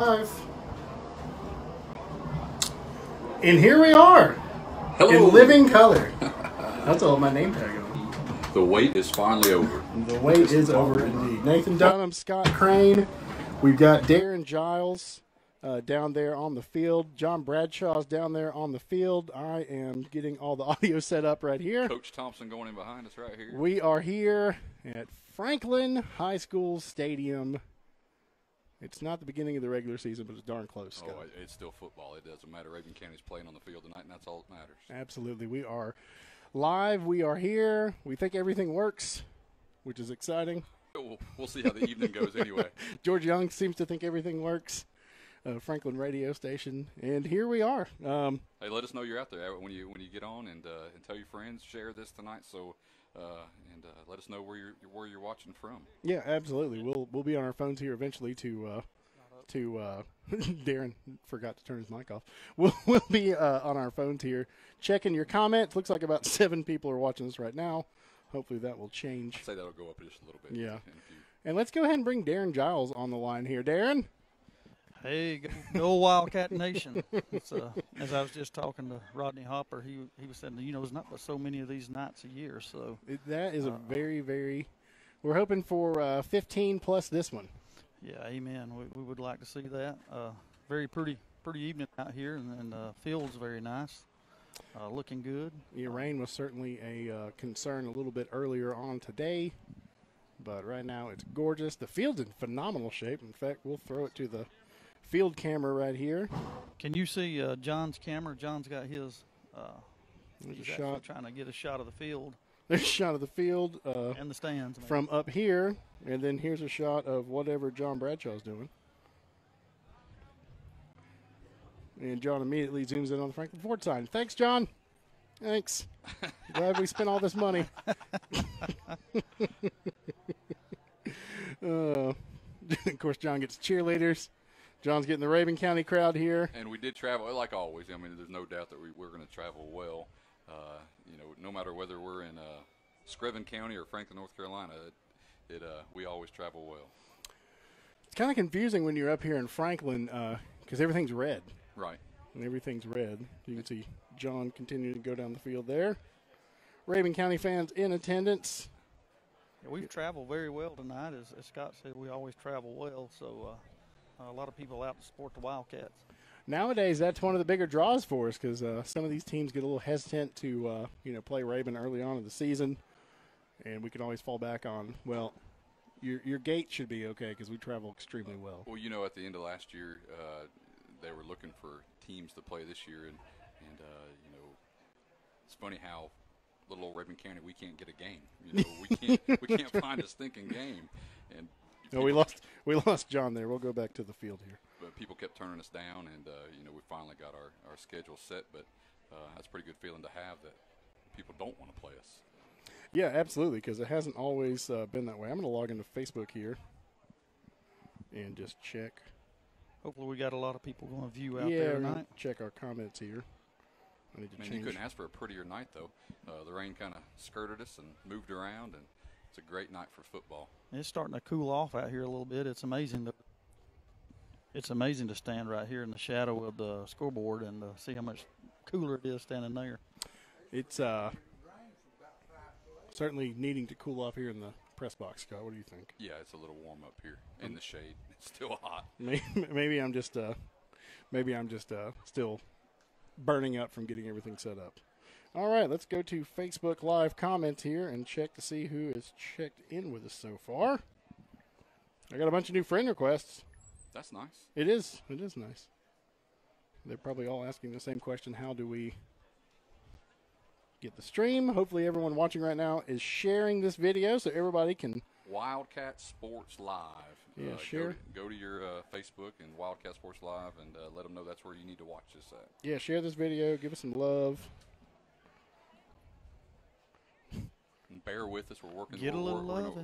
Live. And here we are. Hello. In living color. That's all my name tag on. The wait is finally over. The wait is over indeed. Nathan Dunham, Scott Crane. We've got Darren Giles down there on the field. John Bradshaw's down there on the field. I am getting all the audio set up right here. Coach Thompson going in behind us right here. We are here at Franklin High School Stadium. It's not the beginning of the regular season, but it's darn close, Scott. Oh, it's still football. It doesn't matter. Rabun County's playing on the field tonight, and that's all that matters. Absolutely. We are live. We are here. We think everything works, which is exciting. We'll see how the evening goes anyway. George Young seems to think everything works. Franklin radio station, and here we are. Hey, let us know you're out there when you get on, and tell your friends. Share this tonight, so and let us know where you're watching from. Yeah, absolutely. We'll be on our phones here eventually to Darren forgot to turn his mic off. We'll be on our phones here checking your comments. Looks like about 7 people are watching us right now. Hopefully that will change. I'd say that'll go up just a little bit. Yeah. And let's go ahead and bring Darren Giles on the line here. Darren. Hey, go Wildcat Nation. As I was just talking to Rodney Hopper, he was saying, there's not but so many of these nights a year. So that is a very, very – we're hoping for 15 plus this one. Yeah, amen. We would like to see that. Very pretty evening out here, and field's very nice. Looking good. Yeah, rain was certainly a concern a little bit earlier on today, but right now it's gorgeous. The field's in phenomenal shape. In fact, we'll throw it to the – field camera right here. Can you see John's camera? John's got his. There's he's a shot. Trying to get a shot of the field. There's a shot of the field and the stands maybe. From up here, and then here's a shot of whatever John Bradshaw's doing. And John immediately zooms in on the Franklin Ford sign. Thanks, John. Thanks. Glad we spent all this money. Of course, John gets cheerleaders. John's getting the Rabun County crowd here. And we did travel, like always. I mean, there's no doubt that we're going to travel well. No matter whether we're in Rabun County or Franklin, North Carolina, we always travel well. It's kind of confusing when you're up here in Franklin because everything's red. Right. And everything's red. You can see John continuing to go down the field there. Rabun County fans in attendance. Yeah, we've traveled very well tonight. As Scott said, we always travel well, so a lot of people out to support the Wildcats. Nowadays, that's one of the bigger draws for us because some of these teams get a little hesitant to play Rabun early on in the season, and we can always fall back on, well, your gate should be okay because we travel extremely well. Well, at the end of last year, they were looking for teams to play this year, and it's funny how little old Rabun County, we can't get a game. We can't find a stinking game, and. No, we lost John there. We'll go back to the field here. But people kept turning us down, and we finally got our schedule set. But that's a pretty good feeling to have that people don't want to play us. Yeah, absolutely, because it hasn't always been that way. I'm going to log into Facebook here and just check. Hopefully, we got a lot of people going to view out there tonight. Check our comments here. I need to change. You couldn't ask for a prettier night, though. The rain kind of skirted us and moved around, and it's a great night for football. It's starting to cool off out here a little bit. It's amazing to stand right here in the shadow of the scoreboard and see how much cooler it is standing there. It's certainly needing to cool off here in the press box, Scott. What do you think? Yeah, it's a little warm up here in the shade. It's still hot. Maybe I'm just still burning up from getting everything set up. All right, let's go to Facebook Live comments here and check to see who has checked in with us so far. I got a bunch of new friend requests. That's nice. It is nice. They're probably all asking the same question. How do we get the stream? Hopefully everyone watching right now is sharing this video so everybody can. Wildcat Sports Live. Yeah, share. Go to your Facebook and Wildcat Sports Live and let them know that's where you need to watch this at. Yeah, share this video. Give us some love. Bear with us. We're working. Get a little love.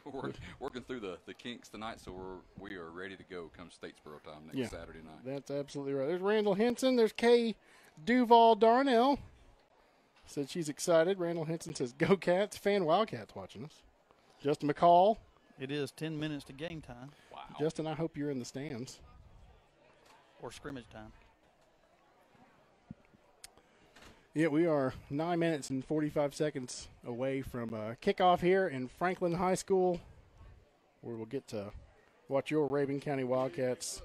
We're working through the kinks tonight, so we are ready to go come Statesboro time next Saturday night. That's absolutely right. There's Randall Henson. There's Kay Duval Darnell. Said she's excited. Randall Henson says, "Go Cats!" Fan Wildcats watching us. Justin McCall. It is 10 minutes to game time. Wow. Justin, I hope you're in the stands. or scrimmage time. Yeah, we are 9 minutes and 45 seconds away from kickoff here in Franklin High School, where we'll get to watch your Rabun County Wildcats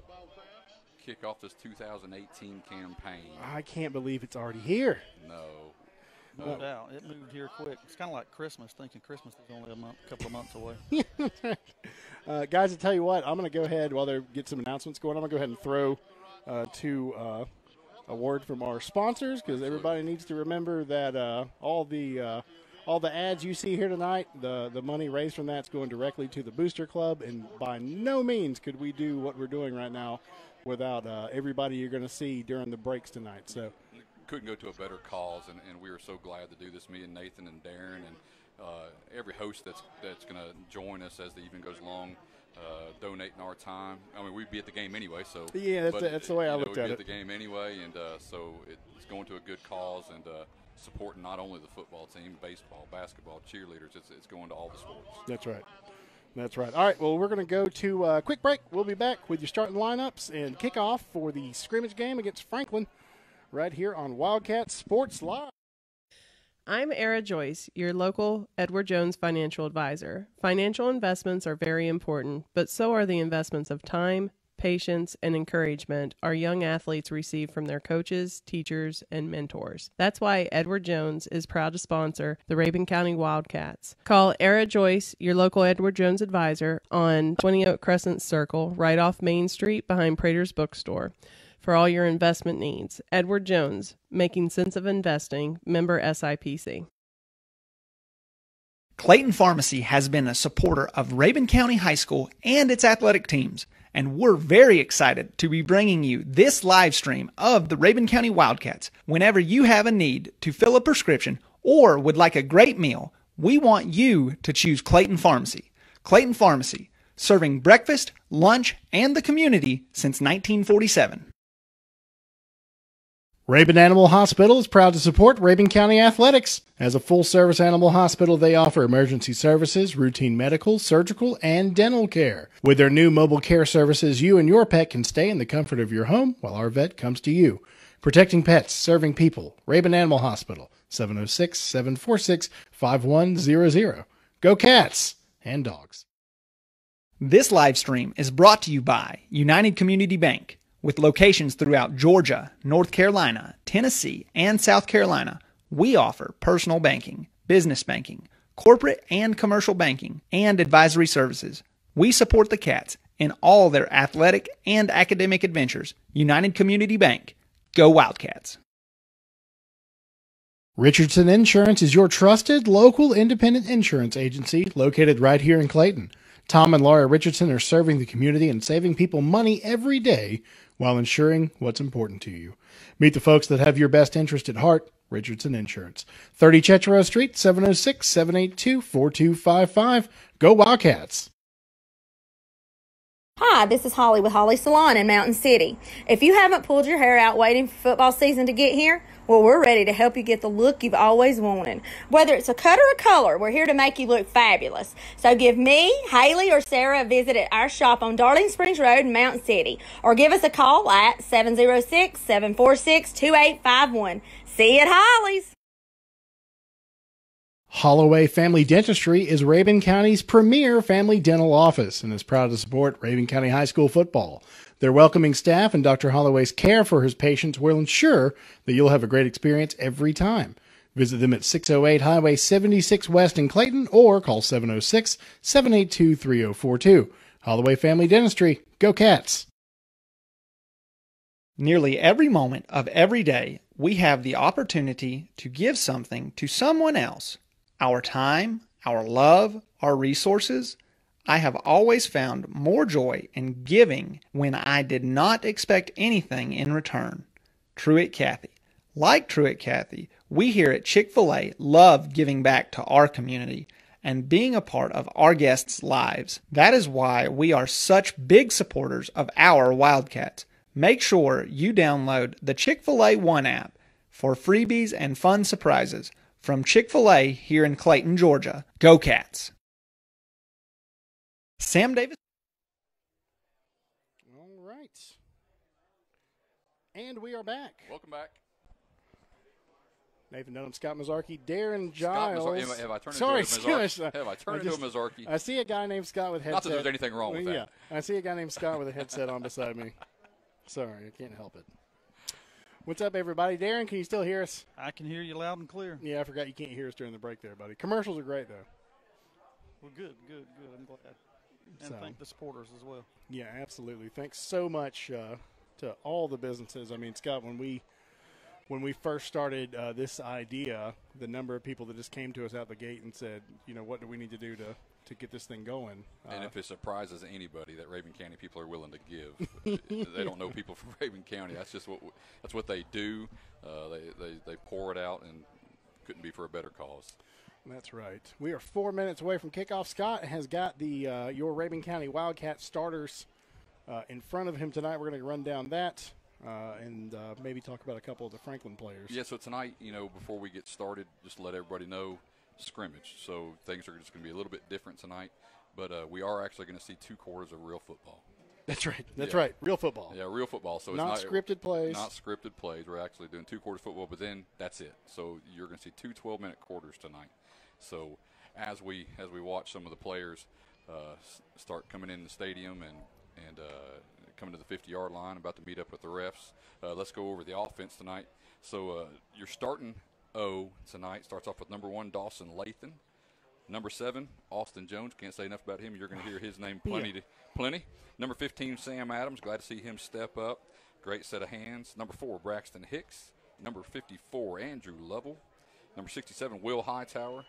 kick off this 2018 campaign. I can't believe it's already here. No doubt. It moved here quick. It's kind of like Christmas, thinking Christmas is only a couple of months away. Guys, I tell you what, I'm going to go ahead, while they get some announcements going, I'm going to go ahead and throw to a word from our sponsors, because everybody needs to remember that all the ads you see here tonight, the money raised from that's going directly to the Booster Club, and by no means could we do what we're doing right now without everybody you're going to see during the breaks tonight. So couldn't go to a better cause, and we are so glad to do this. Me and Nathan and Darren and every host that's going to join us as the evening goes along, donating our time. I mean, we'd be at the game anyway, so yeah, that's the way I looked at it. We'd be at the game anyway, and so it's going to a good cause and supporting not only the football team, baseball, basketball, cheerleaders. It's going to all the sports. That's right. That's right. All right, well, we're going to go to a quick break. We'll be back with your starting lineups and kickoff for the scrimmage game against Franklin right here on Wildcat Sports Live. I'm Era Joyce, your local Edward Jones financial advisor. Financial investments are very important, but so are the investments of time, patience, and encouragement our young athletes receive from their coaches, teachers, and mentors. That's why Edward Jones is proud to sponsor the Rabun County Wildcats. Call Era Joyce, your local Edward Jones advisor, on 20 Oak Crescent Circle, right off Main Street behind Prater's Bookstore, for all your investment needs. Edward Jones, making sense of investing, member SIPC. Clayton Pharmacy has been a supporter of Rabun County High School and its athletic teams, and we're very excited to be bringing you this live stream of the Rabun County Wildcats. Whenever you have a need to fill a prescription or would like a great meal, we want you to choose Clayton Pharmacy. Clayton Pharmacy, serving breakfast, lunch, and the community since 1947. Rabun Animal Hospital is proud to support Rabun County Athletics. As a full-service animal hospital, they offer emergency services, routine medical, surgical, and dental care. With their new mobile care services, you and your pet can stay in the comfort of your home while our vet comes to you. Protecting pets, serving people. Rabun Animal Hospital, 706-746-5100. Go cats and dogs. This live stream is brought to you by United Community Bank. With locations throughout Georgia, North Carolina, Tennessee, and South Carolina, we offer personal banking, business banking, corporate and commercial banking, and advisory services. We support the Cats in all their athletic and academic adventures. United Community Bank. Go Wildcats. Richardson Insurance is your trusted local independent insurance agency located right here in Clayton. Tom and Laura Richardson are serving the community and saving people money every day while ensuring what's important to you. Meet the folks that have your best interest at heart. Richardson Insurance. 30 Chetro Street, 706-782-4255. Go Wildcats. Hi, this is Holly with Holly Salon in Mountain City. If you haven't pulled your hair out waiting for football season to get here, well, we're ready to help you get the look you've always wanted. Whether it's a cut or a color, we're here to make you look fabulous. So give me, Haley, or Sarah a visit at our shop on Darling Springs Road in Mountain City, or give us a call at 706-746-2851. See you at Holly's. Holloway Family Dentistry is Rabun County's premier family dental office and is proud to support Rabun County High School football. Their welcoming staff and Dr. Holloway's care for his patients will ensure that you'll have a great experience every time. Visit them at 608 Highway 76 West in Clayton or call 706-782-3042. Holloway Family Dentistry. Go Cats! Nearly every moment of every day, we have the opportunity to give something to someone else. Our time, our love, our resources. I have always found more joy in giving when I did not expect anything in return. Truett Cathy. Like Truett Cathy, we here at Chick-fil-A love giving back to our community and being a part of our guests' lives. That is why we are such big supporters of our Wildcats. Make sure you download the Chick-fil-A One app for freebies and fun surprises from Chick-fil-A here in Clayton, Georgia. Go Cats! Sam Davis. All right. And we are back. Welcome back. Nathan Dunham, Scott Mazzarchi, Darren Giles. Have I turned Sorry, into a Mazzarchi? Have I turned into a Mazzarchi? I see a guy named Scott with headset. Not that there's anything wrong with that. Yeah, I see a guy named Scott with a headset on beside me. Sorry, I can't help it. What's up, everybody? Darren, can you still hear us? I can hear you loud and clear. Yeah, I forgot you can't hear us during the break there, buddy. Commercials are great, though. Well, good. I'm glad. And thank the supporters as well. Yeah, absolutely. Thanks so much to all the businesses. I mean, Scott, when we first started this idea, the number of people that just came to us out the gate and said, what do we need to do to get this thing going? And if it surprises anybody that Rabun County people are willing to give, they don't know people from Rabun County. That's just what they do. They pour it out, and couldn't be for a better cause. That's right. We are 4 minutes away from kickoff. Scott has got the your Rabun County Wildcat starters in front of him tonight. We're going to run down that. And maybe talk about a couple of the Franklin players. Yeah, so tonight, before we get started, just to let everybody know, scrimmage. So things are just going to be a little bit different tonight. But we are actually going to see 2 quarters of real football. That's right. That's right. Real football. Yeah, real football. So not it's scripted plays. Not scripted plays. We're actually doing 2 quarters of football, but then that's it. So you're going to see 2 12-minute quarters tonight. So as we watch some of the players start coming in the stadium and coming to the 50-yard line, about to meet up with the refs. Let's go over the offense tonight. So your starting O tonight starts off with number 1, Dawson Lathan. Number 7, Austin Jones. Can't say enough about him. You're going to hear his name plenty. Number 15, Sam Adams. Glad to see him step up. Great set of hands. Number 4, Braxton Hicks. Number 54, Andrew Lovell. Number 67, Will Hightower.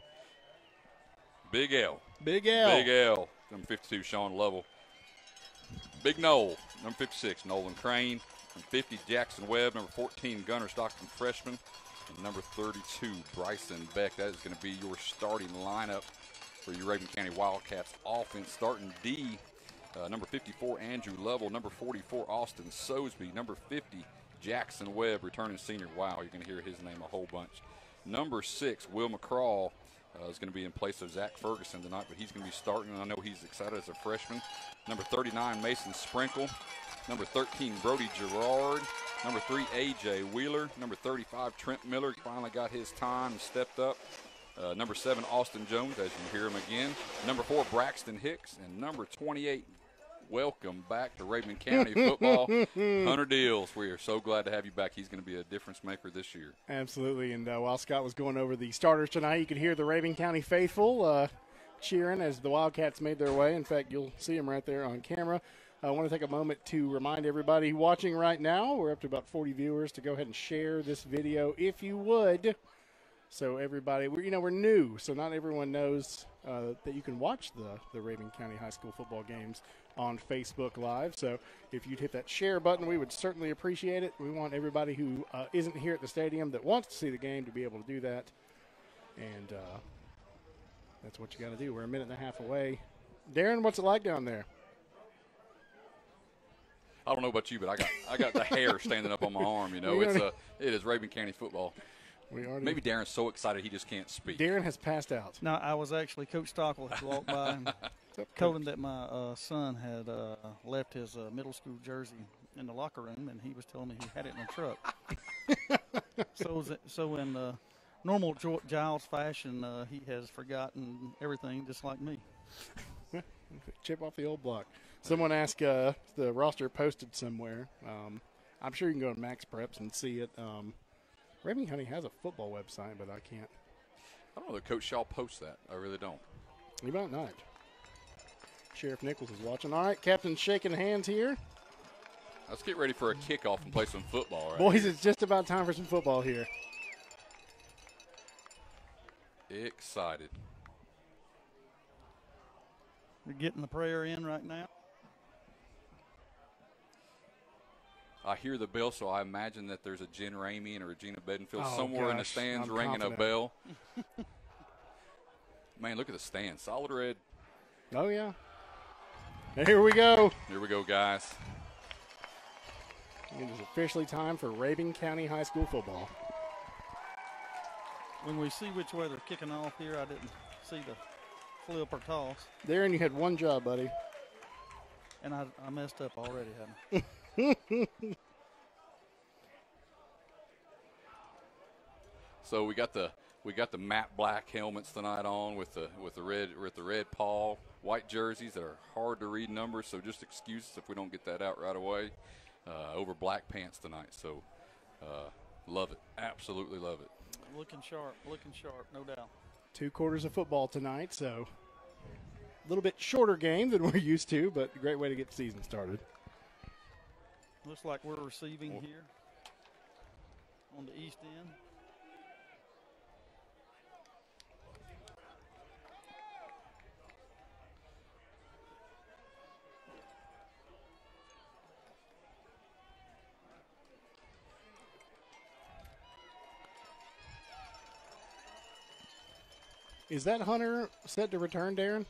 Big L. Number 52, Sean Lovell. Big Noel, number 56, Nolan Crane. Number 50, Jackson Webb. Number 14, Gunnar Stockton, freshman. And number 32, Bryson Beck. That is going to be your starting lineup for your Rabun County Wildcats offense. Starting D, number 54, Andrew Lovell. Number 44, Austin Sosby. Number 50, Jackson Webb, returning senior. Wow, you're going to hear his name a whole bunch. Number 6, Will McCraw. Is going to be in place of Zach Ferguson tonight, but he's going to be starting, and I know he's excited as a freshman. Number 39, Mason Sprinkle. Number 13, Brody Gerard. Number 3, A.J. Wheeler. Number 35, Trent Miller. Finally got his time and stepped up. Number 7, Austin Jones, as you hear him again. Number 4, Braxton Hicks. And number 28, welcome back to Rabun County football, Hunter Deals. We are so glad to have you back. He's going to be a difference maker this year. Absolutely. And while Scott was going over the starters tonight, you could hear the Rabun County faithful cheering as the Wildcats made their way. In fact, you'll see them right there on camera. I want to take a moment to remind everybody watching right now, we're up to about 40 viewers, to go ahead and share this video if you would. So everybody, we're new, so not everyone knows that you can watch the Rabun County High School football games on Facebook Live. So if you'd hit that share button, we would certainly appreciate it. We want everybody who isn't here at the stadium that wants to see the game to be able to do that. And that's what you got to do. We're a minute and a half away. Darren, what's it like down there? I don't know about you, but I got the hair standing up on my arm. It is Rabun County football. Maybe Darren's so excited he just can't speak. Darren has passed out. No, I was actually, Coach Stockel had walked by and told him that my son had left his middle school jersey in the locker room, and he was telling me he had it in the truck. So in normal Giles fashion, he has forgotten everything just like me. Chip off the old block. Someone asked the roster posted somewhere. I'm sure you can go to Max Preps and see it. Rabun County has a football website, but I can't. I don't know that Coach Shaw posts that. I really don't. He might not. Sheriff Nichols is watching. All right, Captain's shaking hands here. Let's get ready for a kickoff and play some football. Boys, it's just about time for some football here. Excited. We're getting the prayer in right now. I hear the bell, so I imagine that there's a Jen Ramey and a Regina Bedingfield somewhere in the stands ringing a bell. Man, look at the stands. Solid red. Oh, yeah. And here we go. Here we go, guys. It is officially time for Rabun County High School football. When we see which way they're kicking off here, I didn't see the flip or toss. Darren, you had one job, buddy. And I messed up already, haven't I? So we got the matte black helmets tonight on with the red paw, white jerseys that are hard to read numbers. So just excuse us if we don't get that out right away. Over black pants tonight. So love it, absolutely love it. Looking sharp, no doubt. 2 quarters of football tonight, so a little bit shorter game than we're used to, but a great way to get the season started. Looks like we're receiving here on the east end. Is that Hunter set to return, Darren?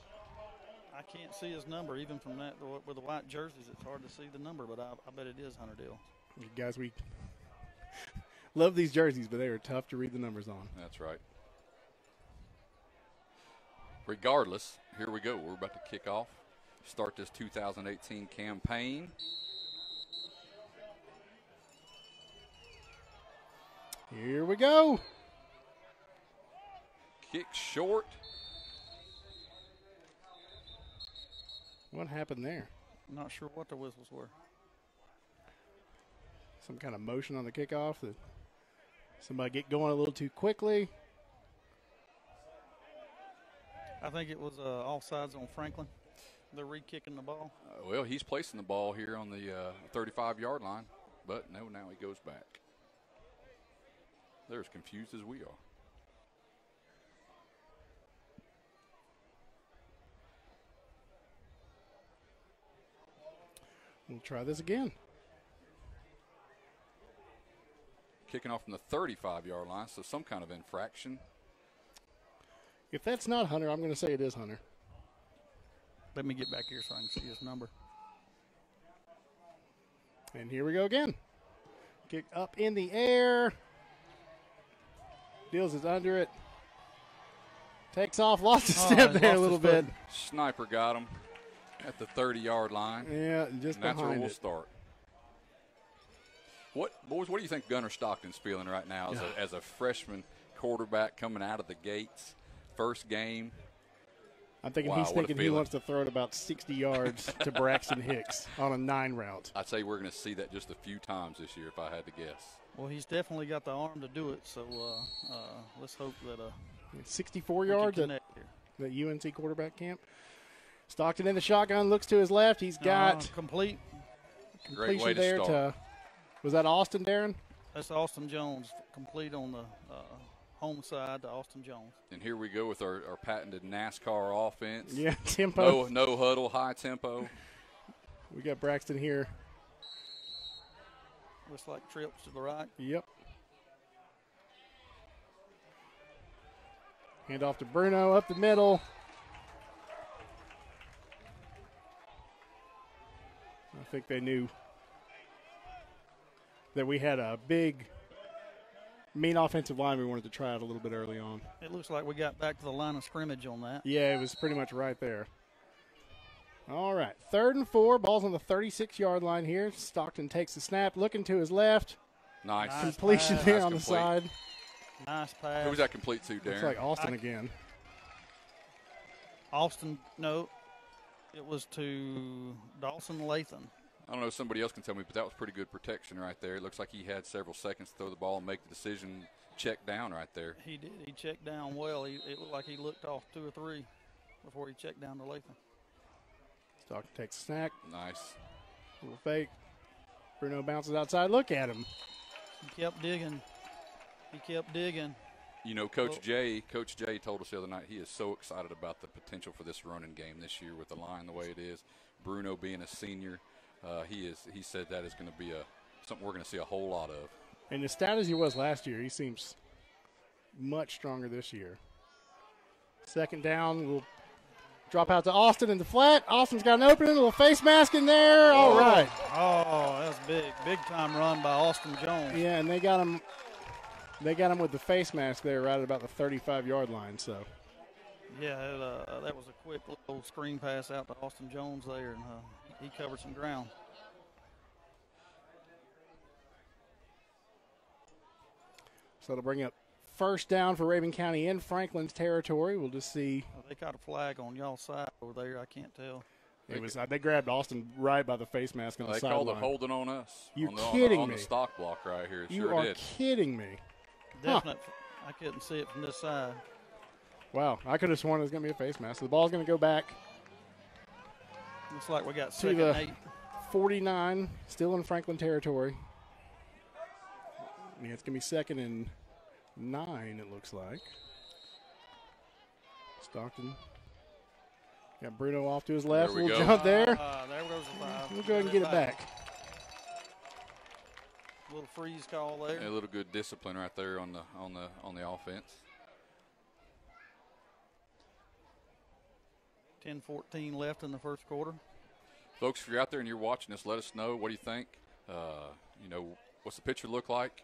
I can't see his number even from that with the white jerseys. It's hard to see the number, but I bet it is Hunter Dill. You guys, we love these jerseys, but they are tough to read the numbers on. That's right. Regardless, here we go. We're about to kick off, start this 2018 campaign. Here we go. Kick short. What happened there? I'm not sure what the whistles were. Some kind of motion on the kickoff that somebody get going a little too quickly. I think it was offsides on Franklin. They're re-kicking the ball. Well, he's placing the ball here on the 35-yard line, but no, now he goes back. They're as confused as we are. We'll try this again. Kicking off from the 35-yard line, so some kind of infraction. If that's not Hunter, I'm going to say it is Hunter. Let me get back here so I can see his number. And here we go again. Kick up in the air. Deals is under it. Takes off, lost a step there a little bit. Sniper got him at the 30-yard line. Yeah, just and that's where behind we'll it. start. Boys, what do you think Gunnar Stockton's feeling right now as a freshman quarterback coming out of the gates? First game. I'm thinking Wow, he's what a thinking he feeling. wants to throw it about 60 yards to Braxton Hicks on a 9 route. I'd say we're going to see that just a few times this year if I had to guess. Well, he's definitely got the arm to do it, so let's hope that 64 we can yards at connect here. the UNC quarterback camp. Stockton in the shotgun, looks to his left. He's got complete. Great completion way to there start. was that Austin, Darren? That's Austin Jones, complete on the home side to Austin Jones. And here we go with our patented NASCAR offense. Yeah, tempo. No huddle, high tempo. We got Braxton here. Looks like trips to the right. Yep. Hand off to Bruno up the middle. I think they knew that we had a big, mean offensive line we wanted to try out a little bit early on. It looks like we got back to the line of scrimmage on that. Yeah, it was pretty much right there. All right, 3rd and 4. Ball's on the 36-yard line here. Stockton takes the snap, looking to his left. Nice. Completion pass. there Nice on the complete. side. Nice pass. Who was that complete to, Darren? Looks like Austin again. Austin, no. It was to Dawson Lathan. I don't know if somebody else can tell me, but that was pretty good protection right there. It looks like he had several seconds to throw the ball and make the decision, check down right there. He did. He checked down well. It looked like he looked off 2 or 3 before he checked down to Lathan. Stockton takes a snack. Nice. Little fake. Bruno bounces outside. Look at him. He kept digging. You know, Coach Jay told us the other night he is so excited about the potential for this running game this year with the line the way it is. Bruno being a senior, he said that is going to be something we're going to see a whole lot of. And as stout as he was last year, he seems much stronger this year. 2nd down, we'll drop out to Austin in the flat. Austin's got an opening, a little face mask in there. All right. Oh, that's big. Big time run by Austin Jones. Yeah, and they got him with the face mask there right at about the 35-yard line. So Yeah, that was a quick little screen pass out to Austin Jones there, and he covered some ground. it'll bring up first down for Rabun County in Franklin's territory. We'll just see. They got a flag on y'all's side over there. I can't tell. It was they grabbed Austin right by the face mask on the sideline. They called it holding on us. You're on kidding on me. the stock block right here. It You sure are did. kidding me. Definite. I couldn't see it from this side. Wow, I could have sworn it was going to be a face mask. So the ball's going to go back Looks like we got to second the 8. 49, still in Franklin territory. Yeah, it's going to be 2nd and 9, it looks like. Stockton. Got Bruno off to his left. There we Little go. jump there. There goes the 5. We'll go ahead and get it back. A little freeze call there. A little good discipline right there on the offense. 10-14 left in the first quarter. Folks, if you're out there and you're watching this, let us know. What do you think? What's the picture look like?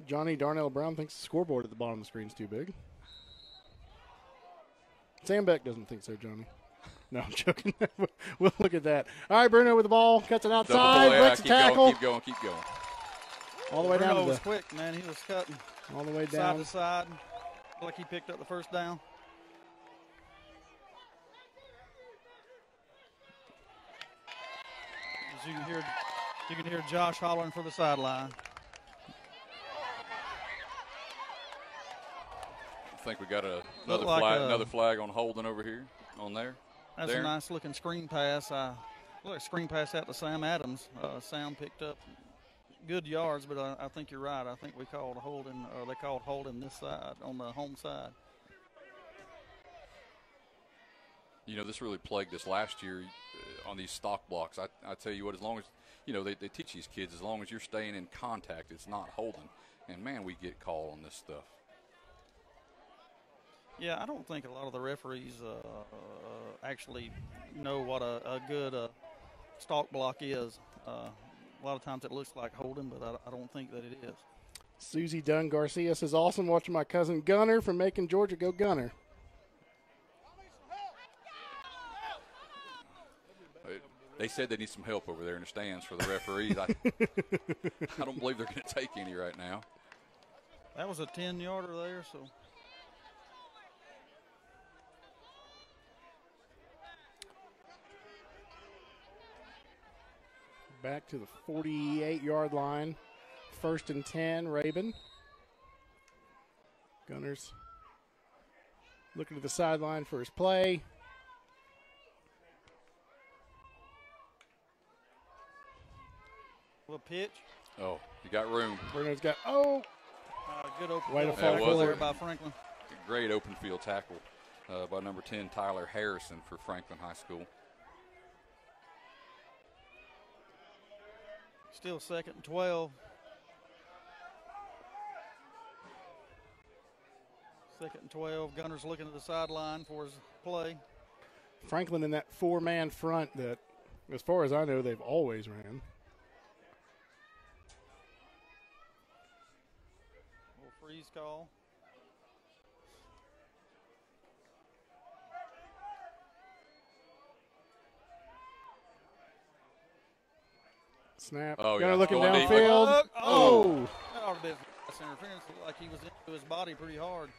Johnny Darnell Brown thinks the scoreboard at the bottom of the screen is too big. Sam Beck doesn't think so, Johnny. No, I'm joking. We'll look at that. All right, Bruno with the ball. Cuts it outside. Breaks the tackle. Keep going. All the way Bruno down to was the, quick, man. He was cutting all the way side down. to side. Like he picked up the first down. As you can hear Josh hollering for the sideline. I think we got another flag on holding over here, on there. That's there. a nice looking screen pass. Look, screen pass out to Sam Adams. Sam picked up good yards, but I think you're right. I think we called holding, or they called holding this side on the home side. This really plagued us last year on these stock blocks. I tell you what, as long as, they teach these kids, as long as you're staying in contact, it's not holding. And, man, we get called on this stuff. Yeah, I don't think a lot of the referees actually know what a good stock block is. A lot of times it looks like holding, but I don't think that it is. Susie Dunn Garcia says, awesome watching my cousin Gunner from making Georgia go Gunner. They said they need some help over there in the stands for the referees. I don't believe they're going to take any right now. That was a 10-yarder there, so. Back to the 48-yard line. 1st and 10, Rabun. Gunners looking to the sideline for his play. Little pitch. Oh, you got room. Bruno's got, Good open Way to field fall tackle there forward. by Franklin. Great open field tackle by number 10, Tyler Harrison for Franklin High School. Still 2nd and 12. 2nd and 12. Gunner's looking to the sideline for his play. Franklin in that 4-man front that, as far as I know, they've always ran. Little freeze call. Snap. Oh, Gunner yeah. looking Going deep. downfield. Oh! That ought to be pass interference. Looked like he was into his body pretty hard.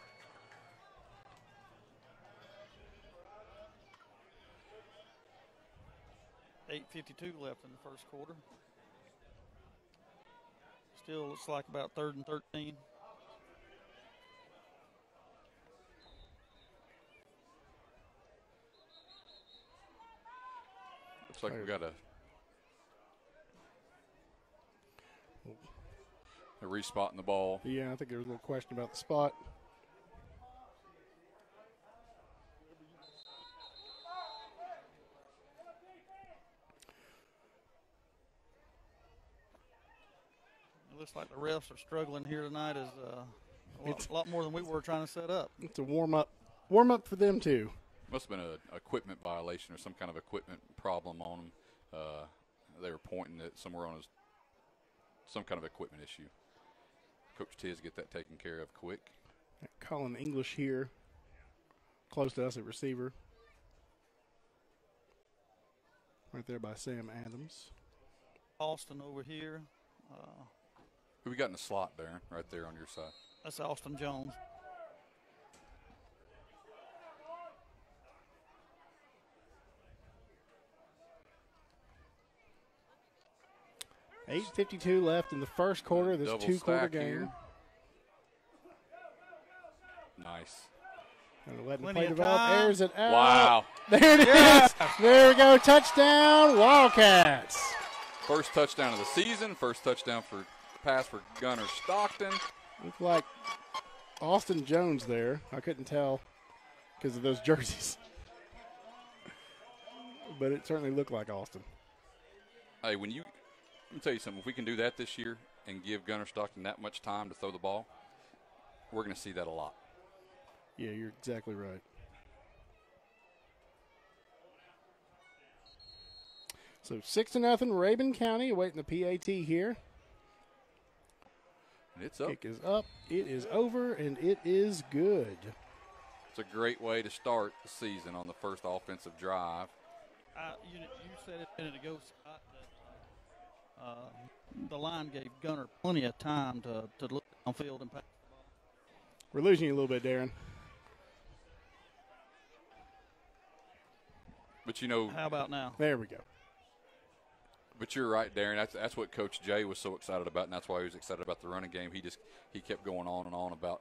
$8:52 left in the first quarter. Still looks like about 3rd and 13. Looks like we got a respotting the ball. Yeah, I think there was a little question about the spot. It looks like the refs are struggling here tonight as a lot more than we were trying to set up. It's a warm-up for them, too. Must have been an equipment violation or some kind of equipment problem on him. They were pointing at somewhere on some kind of equipment issue. Coach Tiz get that taken care of quick. Colin English here, close to us at receiver. Right there by Sam Adams. Austin over here. Who we got in the slot, Darren? Right there on your side. That's Austin Jones. $8:52 left in the first quarter. This Double two-quarter stack game. here. Nice. Gonna let him Plenty play of develop. time. Airs it out. Wow. There it is. There we go. Touchdown, Wildcats. First touchdown of the season. First touchdown for pass for Gunner Stockton. Looked like Austin Jones there. I couldn't tell because of those jerseys. But it certainly looked like Austin. Hey, let me tell you something. If we can do that this year and give Gunner Stockton that much time to throw the ball, we're going to see that a lot. Yeah, you're exactly right. So 6-0, Rabun County awaiting the PAT here. And it's up. Kick is up. It is over, and it is good. It's a great way to start the season on the first offensive drive. You said it a minute ago, Scott, that the line gave Gunner plenty of time to look downfield and pass the ball. We're losing you a little bit, Darren. But, you know. How about now? There we go. But you're right, Darren. That's what Coach Jay was so excited about, and that's why he was excited about the running game. He kept going on and on about,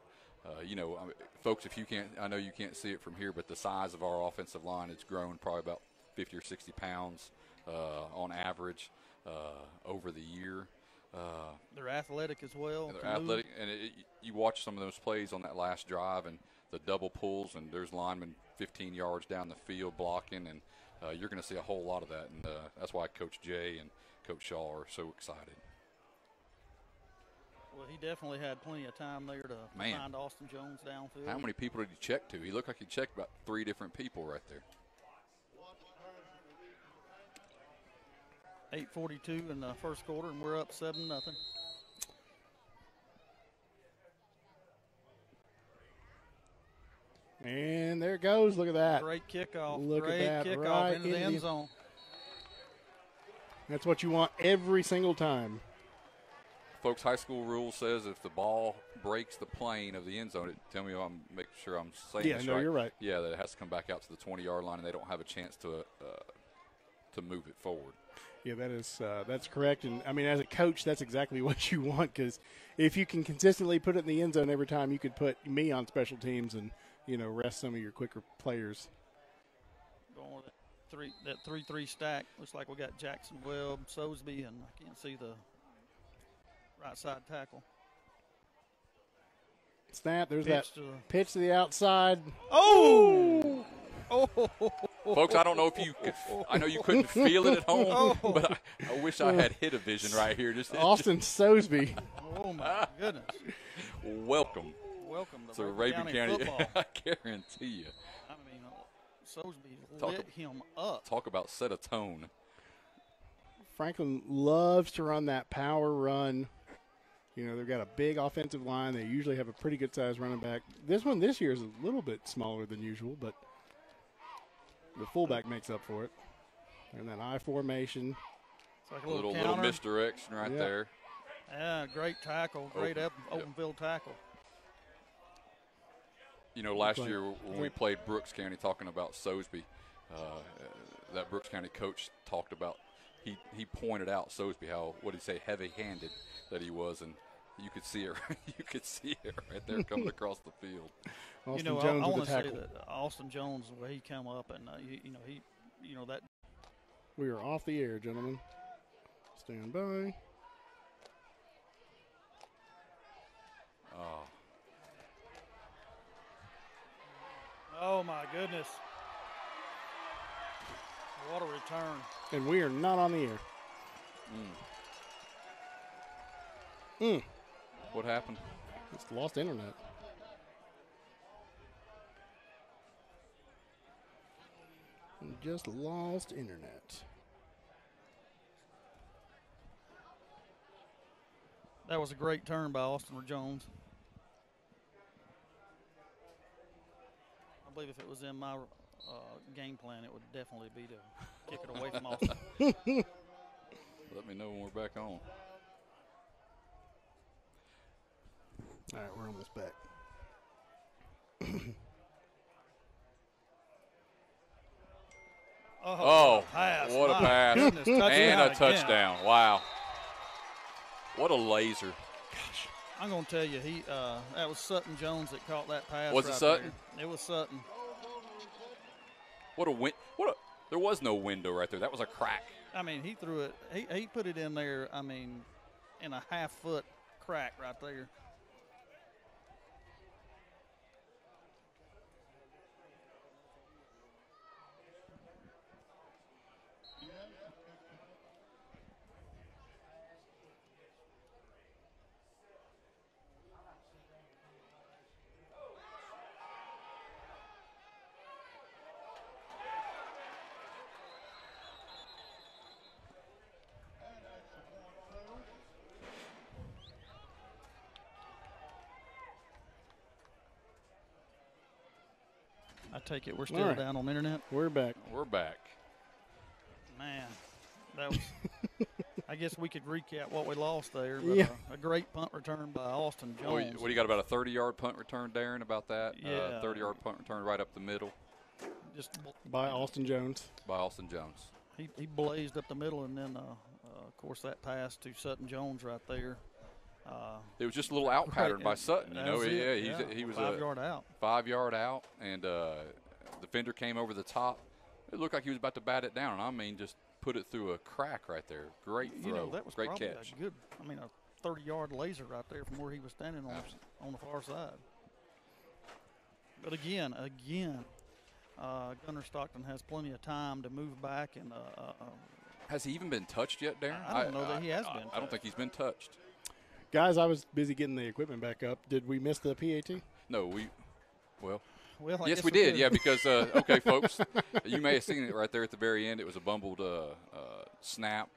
folks, if you can't, I know you can't see it from here, but the size of our offensive line has grown probably about 50 or 60 pounds on average over the year. They're athletic as well. They're athletic, and you watch some of those plays on that last drive and the double pulls, and there's linemen 15 yards down the field blocking, and you're going to see a whole lot of that, and that's why Coach Jay and Coach Shaw are so excited. Well, he definitely had plenty of time there to find Austin Jones downfield. How many people did he check to? He looked like he checked about 3 different people right there. 8:42 in the first quarter, and we're up 7-0. And there it goes. Look at that. Great kickoff. Look Great at that. kickoff Right into the end zone. That's what you want every single time. Folks, high school rule says if the ball breaks the plane of the end zone, tell me I'm making sure I'm saying this right. Yeah, no, you're right. Yeah, that it has to come back out to the 20-yard line, and they don't have a chance to move it forward. Yeah, that's correct. And, I mean, as a coach, that's exactly what you want, because if you can consistently put it in the end zone every time, you could put me on special teams and, rest some of your quicker players. Going with that 3-3 stack. Looks like we got Jackson Webb, Sosby, and I can't see the right side tackle. Snap. There's Pitch that pitch to the outside. Oh! Folks, I don't know if you could. I know you couldn't feel it at home, but I wish I had hit a vision right here. Austin Sosby. Oh, my goodness. Welcome to Rabun County. I guarantee you. I mean, Sosby lit him up. Talk about set a tone. Franklin loves to run that power run. They've got a big offensive line. They usually have a pretty good-sized running back. This year is a little bit smaller than usual, but the fullback makes up for it. And that I formation. It's like a little misdirection right there. Yeah, great tackle. Great open field tackle. Last year when we played Brooks County, talking about Sosby, that Brooks County coach talked about, he pointed out Sosby, what did he say, heavy-handed that he was, and you could see it. You could see it right there coming across the field. Austin Jones I with want the to say tackle. that Austin Jones, the way he came up, and that. We are off the air, gentlemen. Stand by. Oh my goodness! What a return! And we are not on the air. What happened? It's lost internet. Just lost internet. That was a great turn by Austin Jones. I believe if it was in my game plan, it would definitely be to kick it away from Austin. Let me know when we're back on. All right, we're almost back. Oh, pass. what a My pass. goodness, And touchdown a again. touchdown. Wow. What a laser. I'm going to tell you, that was Sutton Jones that caught that pass. Was it right Sutton? There. It was Sutton. There was no window right there. That was a crack. I mean, he threw it. He put it in there, I mean, in a half-foot crack right there. I take it we're still All right. down on the internet. We're back. We're back. Man, that was. I guess we could recap what we lost there. But, Yeah. A great punt return by Austin What Jones. do you got about a 30-yard punt return, Darren, about that? Yeah. 30-yard punt return right up the middle Just By Austin Jones. by Austin Jones. he blazed up the middle, and then of course that pass to Sutton Jones right there. It was just a little out pattern by Sutton. You know, he was 5 yard out. 5-yard out, and the defender came over the top. It looked like he was about to bat it down, and I mean just put it through a crack right there. Great throw, You know, that was great probably catch. a good. I mean, a 30-yard laser right there from where he was standing on the far side. But again, Gunnar Stockton has plenty of time to move back and. Has he even been touched yet, Darren? I don't know that he has been. I don't think he's been touched. Guys, I was busy getting the equipment back up. Did we miss the PAT? No, Well, I yes, guess we did. could. Yeah, because okay, folks, you may have seen it right there at the very end. It was a bumbled snap,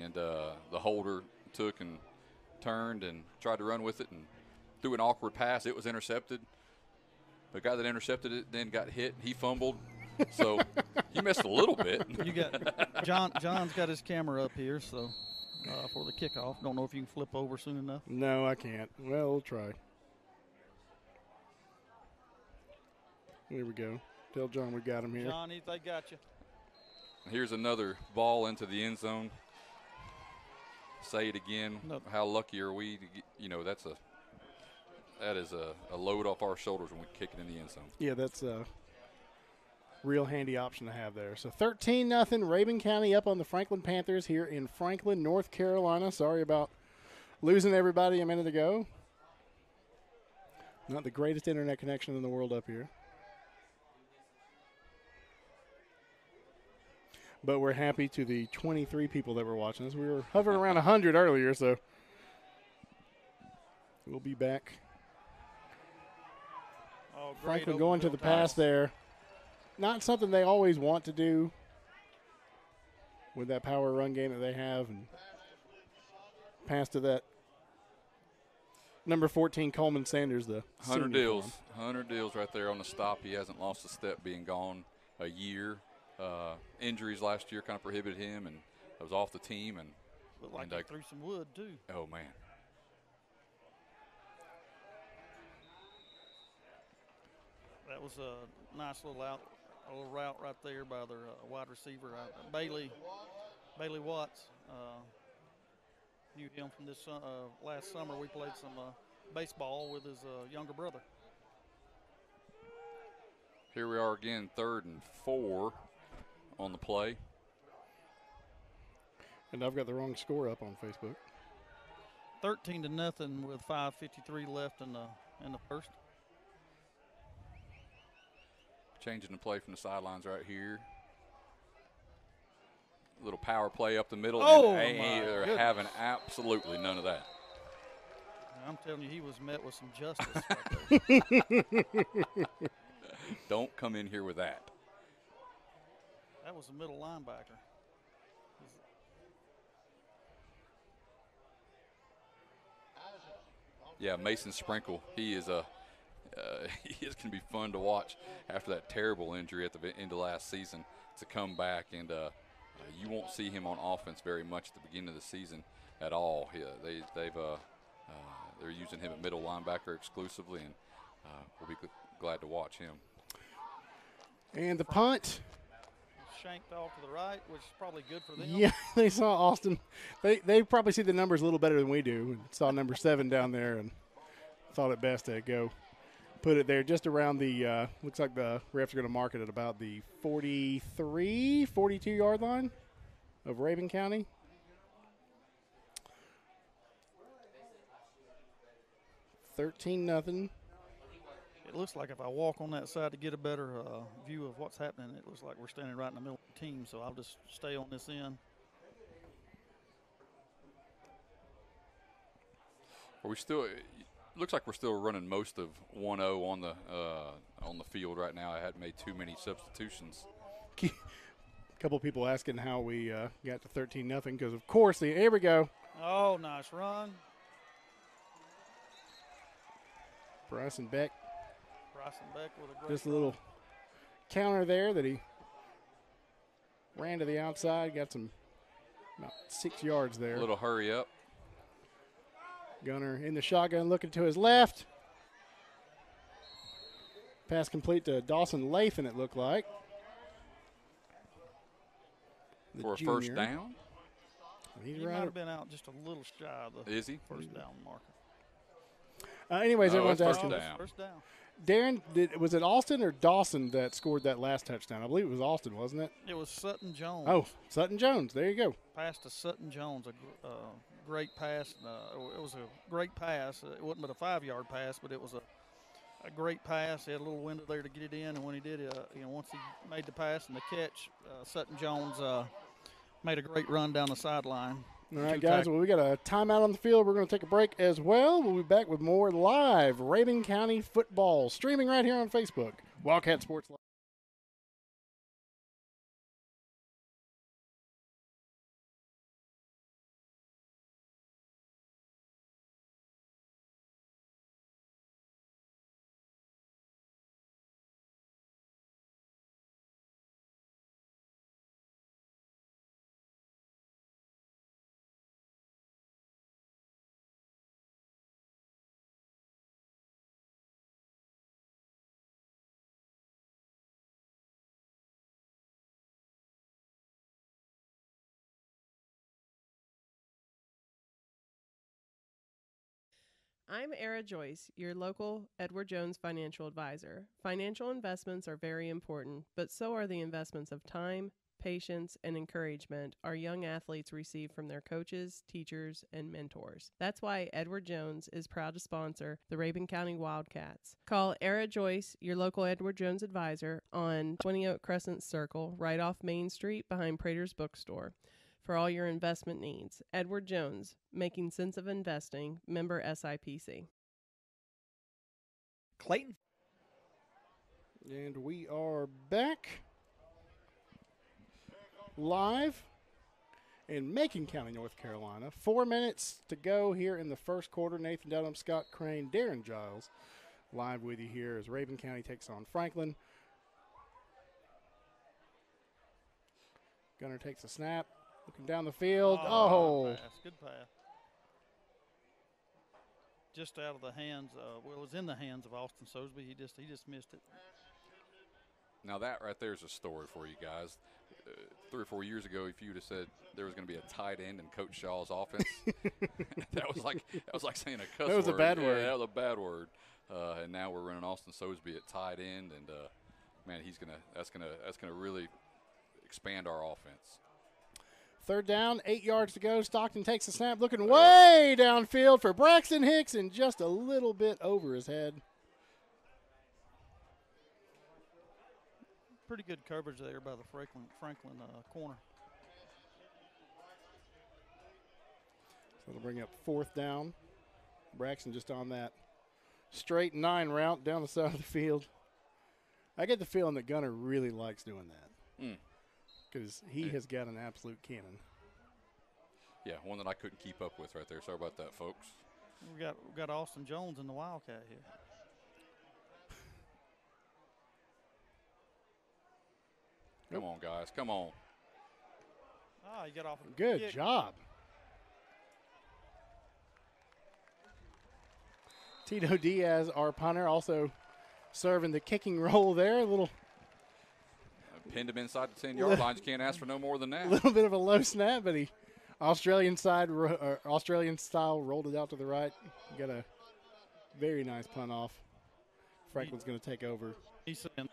and the holder took and turned and tried to run with it and threw an awkward pass. It was intercepted. The guy that intercepted it then got hit. He fumbled, so he missed a little bit. You got John's got his camera up here, so for the kickoff. Don't know if you can flip over soon enough. No, I can't. Well, we'll try. There we go. Tell John we got him here. John, they got you. Here's another ball into the end zone. Say it again. No. How lucky are we to get, that is a load off our shoulders when we kick it in the end zone. Yeah, that's a real handy option to have there. So 13-0, Rabun County up on the Franklin Panthers here in Franklin, North Carolina. Sorry about losing everybody a minute ago. Not the greatest internet connection in the world up here. But we're happy to the 23 people that were watching us. We were hovering around 100 earlier, so we'll be back. Oh, great Franklin going to open the field pass there. Not something they always want to do with that power run game that they have. And pass to that number 14, Coleman Sanders, the Hunter senior Dills. for 'em. Hunter Dills right there on the stop. He hasn't lost a step being gone a year. Injuries last year kind of prohibited him, and I was off the team. And Looked like they threw some wood, too. oh, man. That was a nice little route right there by their wide receiver, Bailey Watts. Knew him from this last summer. We played some baseball with his younger brother. Here we are again, 3rd and 4 on the play. And I've got the wrong score up on Facebook. 13-0 with 5:53 left in the first. Changing the play from the sidelines right here. A little power play up the middle. Oh, and my they're goodness. having absolutely none of that. I'm telling you, he was met with some justice right there. Don't come in here with that. That was a middle linebacker. Yeah, Mason Sprinkle. He is he is going to be fun to watch after that terrible injury at the end of last season to come back, and you won't see him on offense very much at the beginning of the season at all. they're using him at middle linebacker exclusively, and we'll be glad to watch him. And the punt. Shanked off to the right, which is probably good for them. Yeah, they saw Austin. They probably see the numbers a little better than we do. And saw number 7 down there and thought it best to go put it there just around the looks like the refs are going to mark it at about the 43, 42-yard line of Rabun County. $13-0. It looks like if I walk on that side to get a better view of what's happening, it looks like we're standing right in the middle of the team, so I'll just stay on this end. Are we still? It looks like we're still running most of 1-0 on the field right now. I hadn't made too many substitutions. A couple of people asking how we got to 13-0 because, of course, here we go. Oh, nice run. Bryson Beck. Bryson Beck with a great Just a little counter there that he ran to the outside, got some about 6 yards there. A little hurry up. Gunner in the shotgun looking to his left. Pass complete to Dawson Lathan, it looked like. For a first down? He might have been out just a little shy of the first down marker. Anyways, everyone's asking. First down. Darren, was it Austin or Dawson that scored that last touchdown? I believe it was Austin, wasn't it? It was Sutton Jones. Oh, Sutton Jones. There you go. Pass to Sutton Jones, a great pass. It was a great pass. It wasn't but a 5-yard pass, but it was a great pass. He had a little window there to get it in, and when he did it, once he made the pass and the catch, Sutton Jones made a great run down the sideline. All right, guys, well, we got a timeout on the field. We're going to take a break as well. We'll be back with more live Rabun County football, streaming right here on Facebook. Wildcat Sports Live. I'm Era Joyce, your local Edward Jones financial advisor. Financial investments are very important, but so are the investments of time, patience, and encouragement our young athletes receive from their coaches, teachers, and mentors. That's why Edward Jones is proud to sponsor the Rabun County Wildcats. Call Era Joyce, your local Edward Jones advisor, on 20 Oak Crescent Circle, right off Main Street behind Prater's Bookstore, for all your investment needs. Edward Jones, making sense of investing, member SIPC. Clayton. And we are back live in Macon County, North Carolina. 4 minutes to go here in the first quarter. Nathan Dunham, Scott Crane, Darren Giles live with you here as Rabun County takes on Franklin. Gunner takes a snap. Looking down the field. Good pass. Good pass. Just out of the hands. It was in the hands of Austin Sosby. He just missed it. Now that right there is a story for you guys. 3 or 4 years ago, if you'd have said there was going to be a tight end in Coach Shaw's offense, that was like saying a cuss word. That was a bad word. Yeah, that was a bad word. And now we're running Austin Sosby at tight end, and man, that's gonna really expand our offense. Third down, 8 yards to go. Stockton takes the snap, looking way downfield for Braxton Hicks, and just a little bit over his head. Pretty good coverage there by the Franklin corner. So it'll bring up fourth down. Braxton just on that straight 9 route down the side of the field. I get the feeling that Gunner really likes doing that. Because he has got an absolute cannon. Yeah, one that I couldn't keep up with right there. Sorry about that, folks. We got Austin Jones in the Wildcat here. Come on, guys. Come on. He got off a Good kick. job. Tito Diaz, our punter, also serving the kicking role there. A little Pinned him inside the 10-yard line. You can't ask for no more than that. A little bit of a low snap, but he Australian style rolled it out to the right. Got a very nice punt off. Franklin's going to take over. He's saying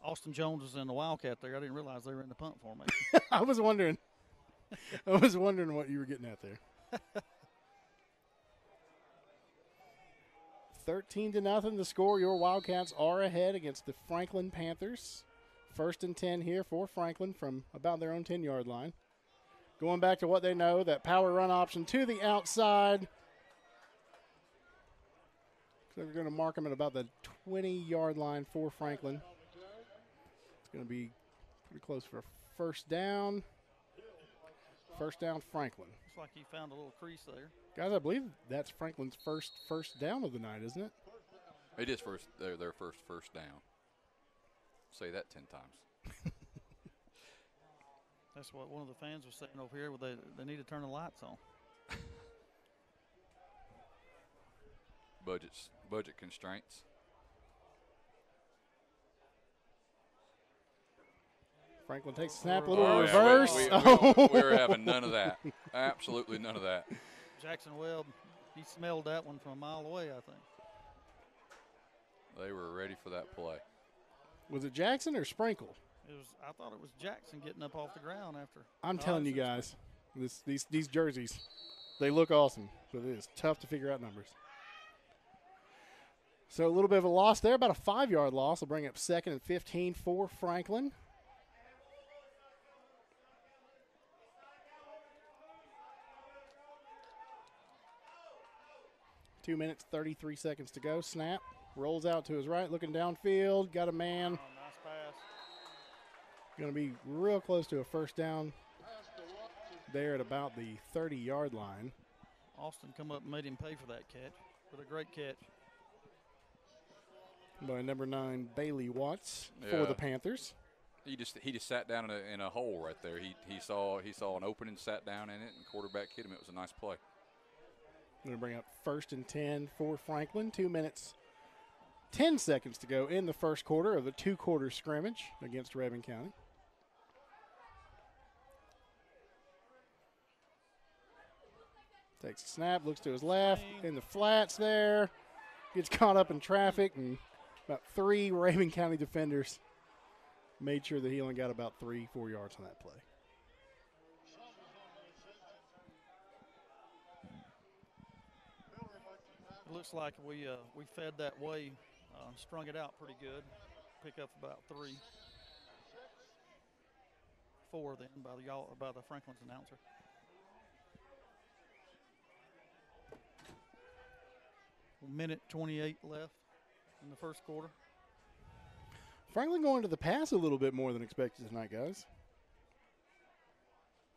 Austin Jones is in the Wildcat there. I didn't realize they were in the punt formation. I was wondering what you were getting at there. 13-0 the score. Your Wildcats are ahead against the Franklin Panthers. 1st and 10 here for Franklin from about their own 10-yard line. Going back to what they know, that power run option to the outside. So we're going to mark them at about the 20-yard line for Franklin. It's going to be pretty close for a first down. First down, Franklin. Looks like he found a little crease there. Guys, I believe that's Franklin's first down of the night, isn't it? It is their first down. Say that 10 times. That's what one of the fans was saying over here. They need to turn the lights on. Budget constraints. Franklin takes a snap, a little reverse. We're having none of that. Absolutely none of that. Jackson Webb, he smelled that one from a mile away, I think. They were ready for that play. Was it Jackson or Sprinkle? I thought it was Jackson getting up off the ground after. I'm telling you guys, these jerseys, they look awesome, but it is tough to figure out numbers. So a little bit of a loss there, about a 5-yard loss. Will bring up 2nd and 15 for Franklin. Two minutes, 33 seconds to go. Snap. Rolls out to his right, looking downfield. Got a man. Oh, nice pass. Going to be real close to a first down there at about the 30-yard line. Austin come up and made him pay for that catch. With a great catch. By number 9, Bailey Watts for the Panthers. He just sat down in a hole right there. He saw an opening, sat down in it, and quarterback hit him. It was a nice play. Going to bring up 1st and 10 for Franklin. 2 minutes, 10 seconds to go in the first quarter of the 2-quarter scrimmage against Rabun County. Takes a snap, looks to his left, in the flats there. Gets caught up in traffic, and about 3 Rabun County defenders made sure that he only got about 3-4 yards on that play. It looks like we fed that way, strung it out pretty good. Pick up about 3, 4 then by the Franklin's announcer. Minute 28 left in the first quarter. Franklin going to the pass a little bit more than expected tonight, guys.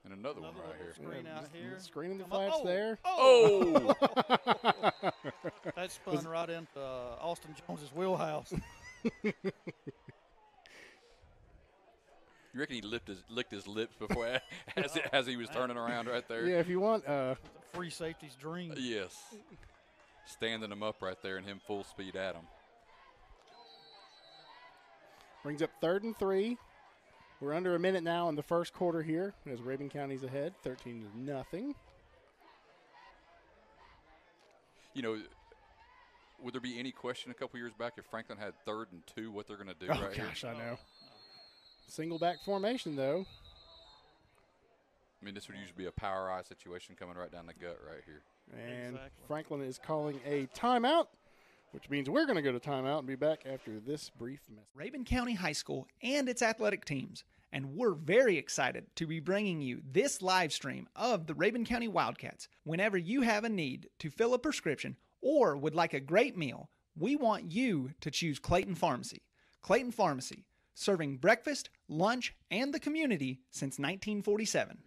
And another one right here. Screen out here. Screening the flats there. Oh! That spun right into Austin Jones's wheelhouse. You reckon he licked his lips before as he was turning around right there? Yeah, if you want. Free safety's dream. Yes. Standing him up right there and him full speed at him. Brings up 3rd and 3. We're under a minute now in the first quarter here as Rabun County's ahead, 13-0. You know, would there be any question a couple years back if Franklin had 3rd and 2, what they're going to do right here? Oh, gosh, I know. Single back formation, though. I mean, this would usually be a power eye situation coming right down the gut right here. And Exactly. Franklin is calling a timeout, which means we're going to go to timeout and be back after this brief message. Rabun County High School and its athletic teams, and we're very excited to be bringing you this live stream of the Rabun County Wildcats. Whenever you have a need to fill a prescription or would like a great meal, we want you to choose Clayton Pharmacy. Clayton Pharmacy, serving breakfast, lunch, and the community since 1947.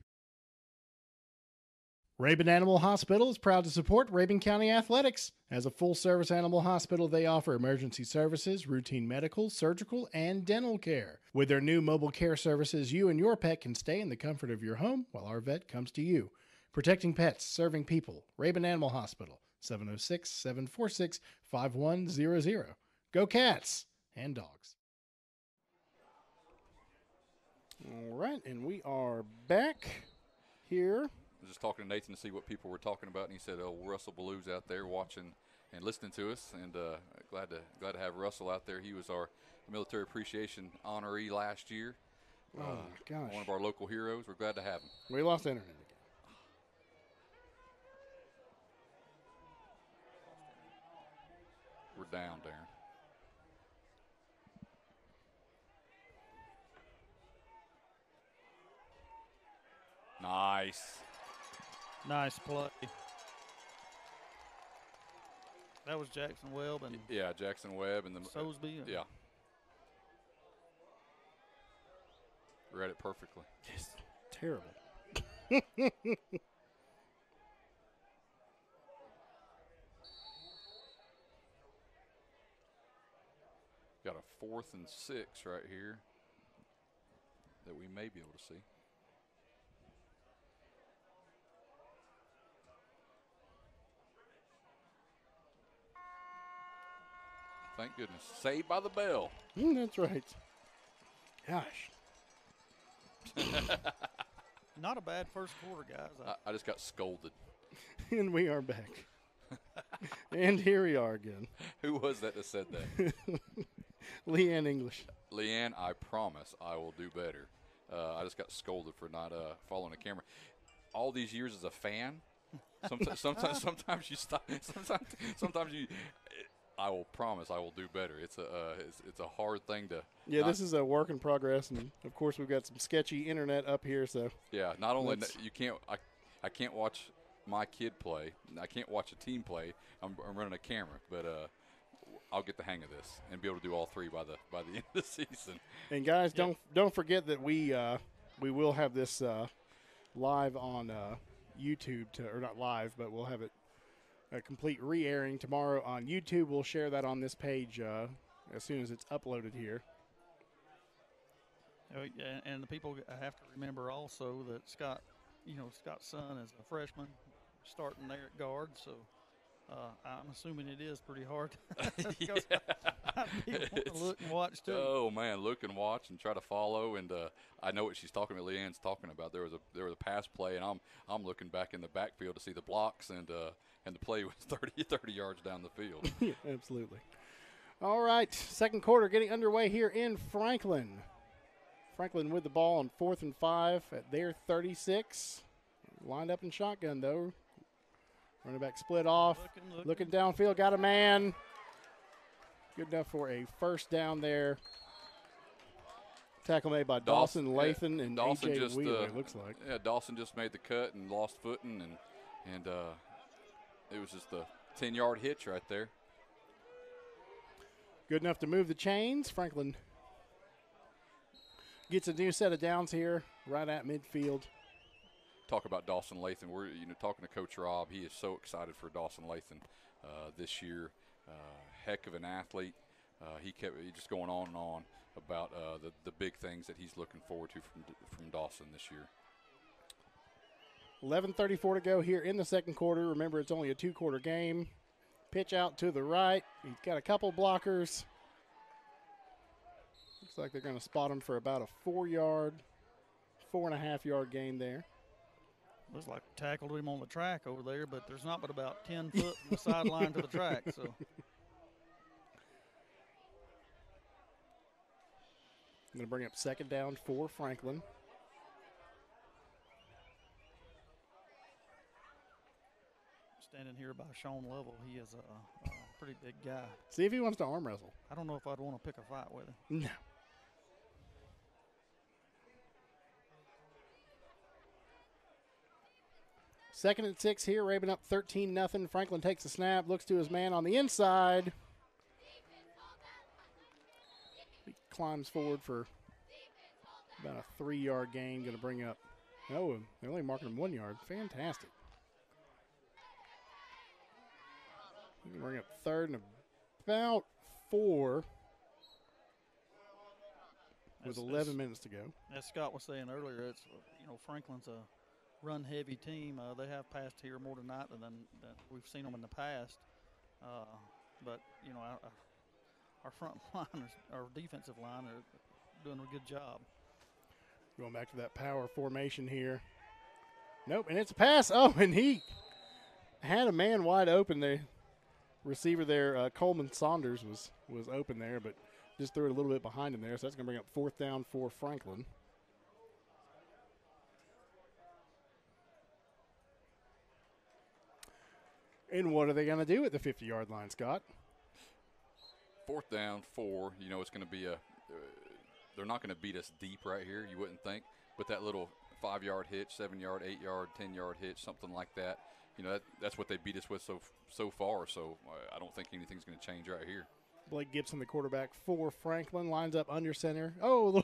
Rabun Animal Hospital is proud to support Rabun County Athletics. As a full-service animal hospital, they offer emergency services, routine medical, surgical, and dental care. With their new mobile care services, you and your pet can stay in the comfort of your home while our vet comes to you. Protecting pets, serving people. Rabun Animal Hospital, 706-746-5100. Go Cats and dogs. All right, and we are back here. I was just talking to Nathan to see what people were talking about, and he said, "Oh, Russell Ballew's out there watching and listening to us." And glad to have Russell out there. He was our military appreciation honoree last year. Oh my gosh! One of our local heroes. We're glad to have him. We lost internet again. We're down, Darren. Nice. Nice play. That was Jackson Webb and Jackson Webb and the Sosby. Yeah. Read it perfectly. Just terrible. Got a 4th and 6 right here that we may be able to see. Thank goodness. Saved by the bell. That's right. Gosh. Not a bad first quarter, guys. I just got scolded. And we are back. And here we are again. Who was that said that? Leanne English. Leanne, I promise I will do better. I just got scolded for not following the camera. All these years as a fan, sometimes you stop. Sometimes you. I will promise I will do better. It's a hard thing to. Yeah, this is a work in progress, and of course we've got some sketchy internet up here. So yeah, not only you can't. I can't watch my kid play. I can't watch a team play. I'm running a camera, but I'll get the hang of this and be able to do all 3 by the end of the season. And guys, don't forget that we will have this live on YouTube or not live, but we'll have it a complete re-airing tomorrow on YouTube. We'll share that on this page as soon as it's uploaded here. And the people have to remember also that Scott's son is a freshman starting there at guard, so I'm assuming it is pretty hard. People want to look and watch too. Oh man, look and watch and try to follow. And I know what Leanne's talking about. There was a pass play, and I'm looking back in the backfield to see the blocks, and the play was 30 yards down the field. Yeah, absolutely. All right, second quarter getting underway here in Franklin. Franklin with the ball on 4th and 5 at their 36. Lined up in shotgun though. Running back split off. Looking downfield. Got a man. Good enough for a first down there. Tackle made by Dawson Lathan and Dawson A.J. just, Wheeler, it looks like. Yeah, Dawson just made the cut and lost footing, and it was just a 10-yard hitch right there. Good enough to move the chains. Franklin gets a new set of downs here right at midfield. Talk about Dawson Lathan. We're talking to Coach Rob. He is so excited for Dawson Lathan this year. Heck of an athlete. He just going on and on about the big things that he's looking forward to from Dawson this year. 11:34 to go here in the second quarter. Remember, it's only a 2-quarter game. Pitch out to the right. He's got a couple blockers. Looks like they're going to spot him for about a 4.5-yard gain there. Looks like tackled him on the track over there, but there's not but about 10 foot from the sideline to the track. So I'm going to bring up second down for Franklin. Standing here by Sean Lovell, he is a pretty big guy. See if he wants to arm wrestle. I don't know if I'd want to pick a fight with him. No. Second and 6 here. Raven up 13-0. Franklin takes a snap, looks to his man on the inside. He climbs forward for about a 3-yard gain. Going to bring up. Oh, they're only marking him 1 yard. Fantastic. He can bring up third and about 4 with 11 minutes to go. As Scott was saying earlier, it's Franklin's run-heavy team. They have passed here more tonight than we've seen them in the past. But, you know, our front line, our defensive line are doing a good job. Going back to that power formation here. Nope, and it's a pass. Oh, and he had a man wide open. The receiver there, Coleman Saunders, was open there, but just threw it a little bit behind him there. So that's going to bring up 4th down for Franklin. And what are they going to do at the 50-yard line, Scott? 4th down, 4. You know, it's going to be they're not going to beat us deep right here, you wouldn't think. But that little 5-yard hitch, 7-yard, 8-yard, 10-yard hitch, something like that, you know, that's what they beat us with so far. So I don't think anything's going to change right here. Blake Gibson, the quarterback for Franklin, lines up under center. Oh,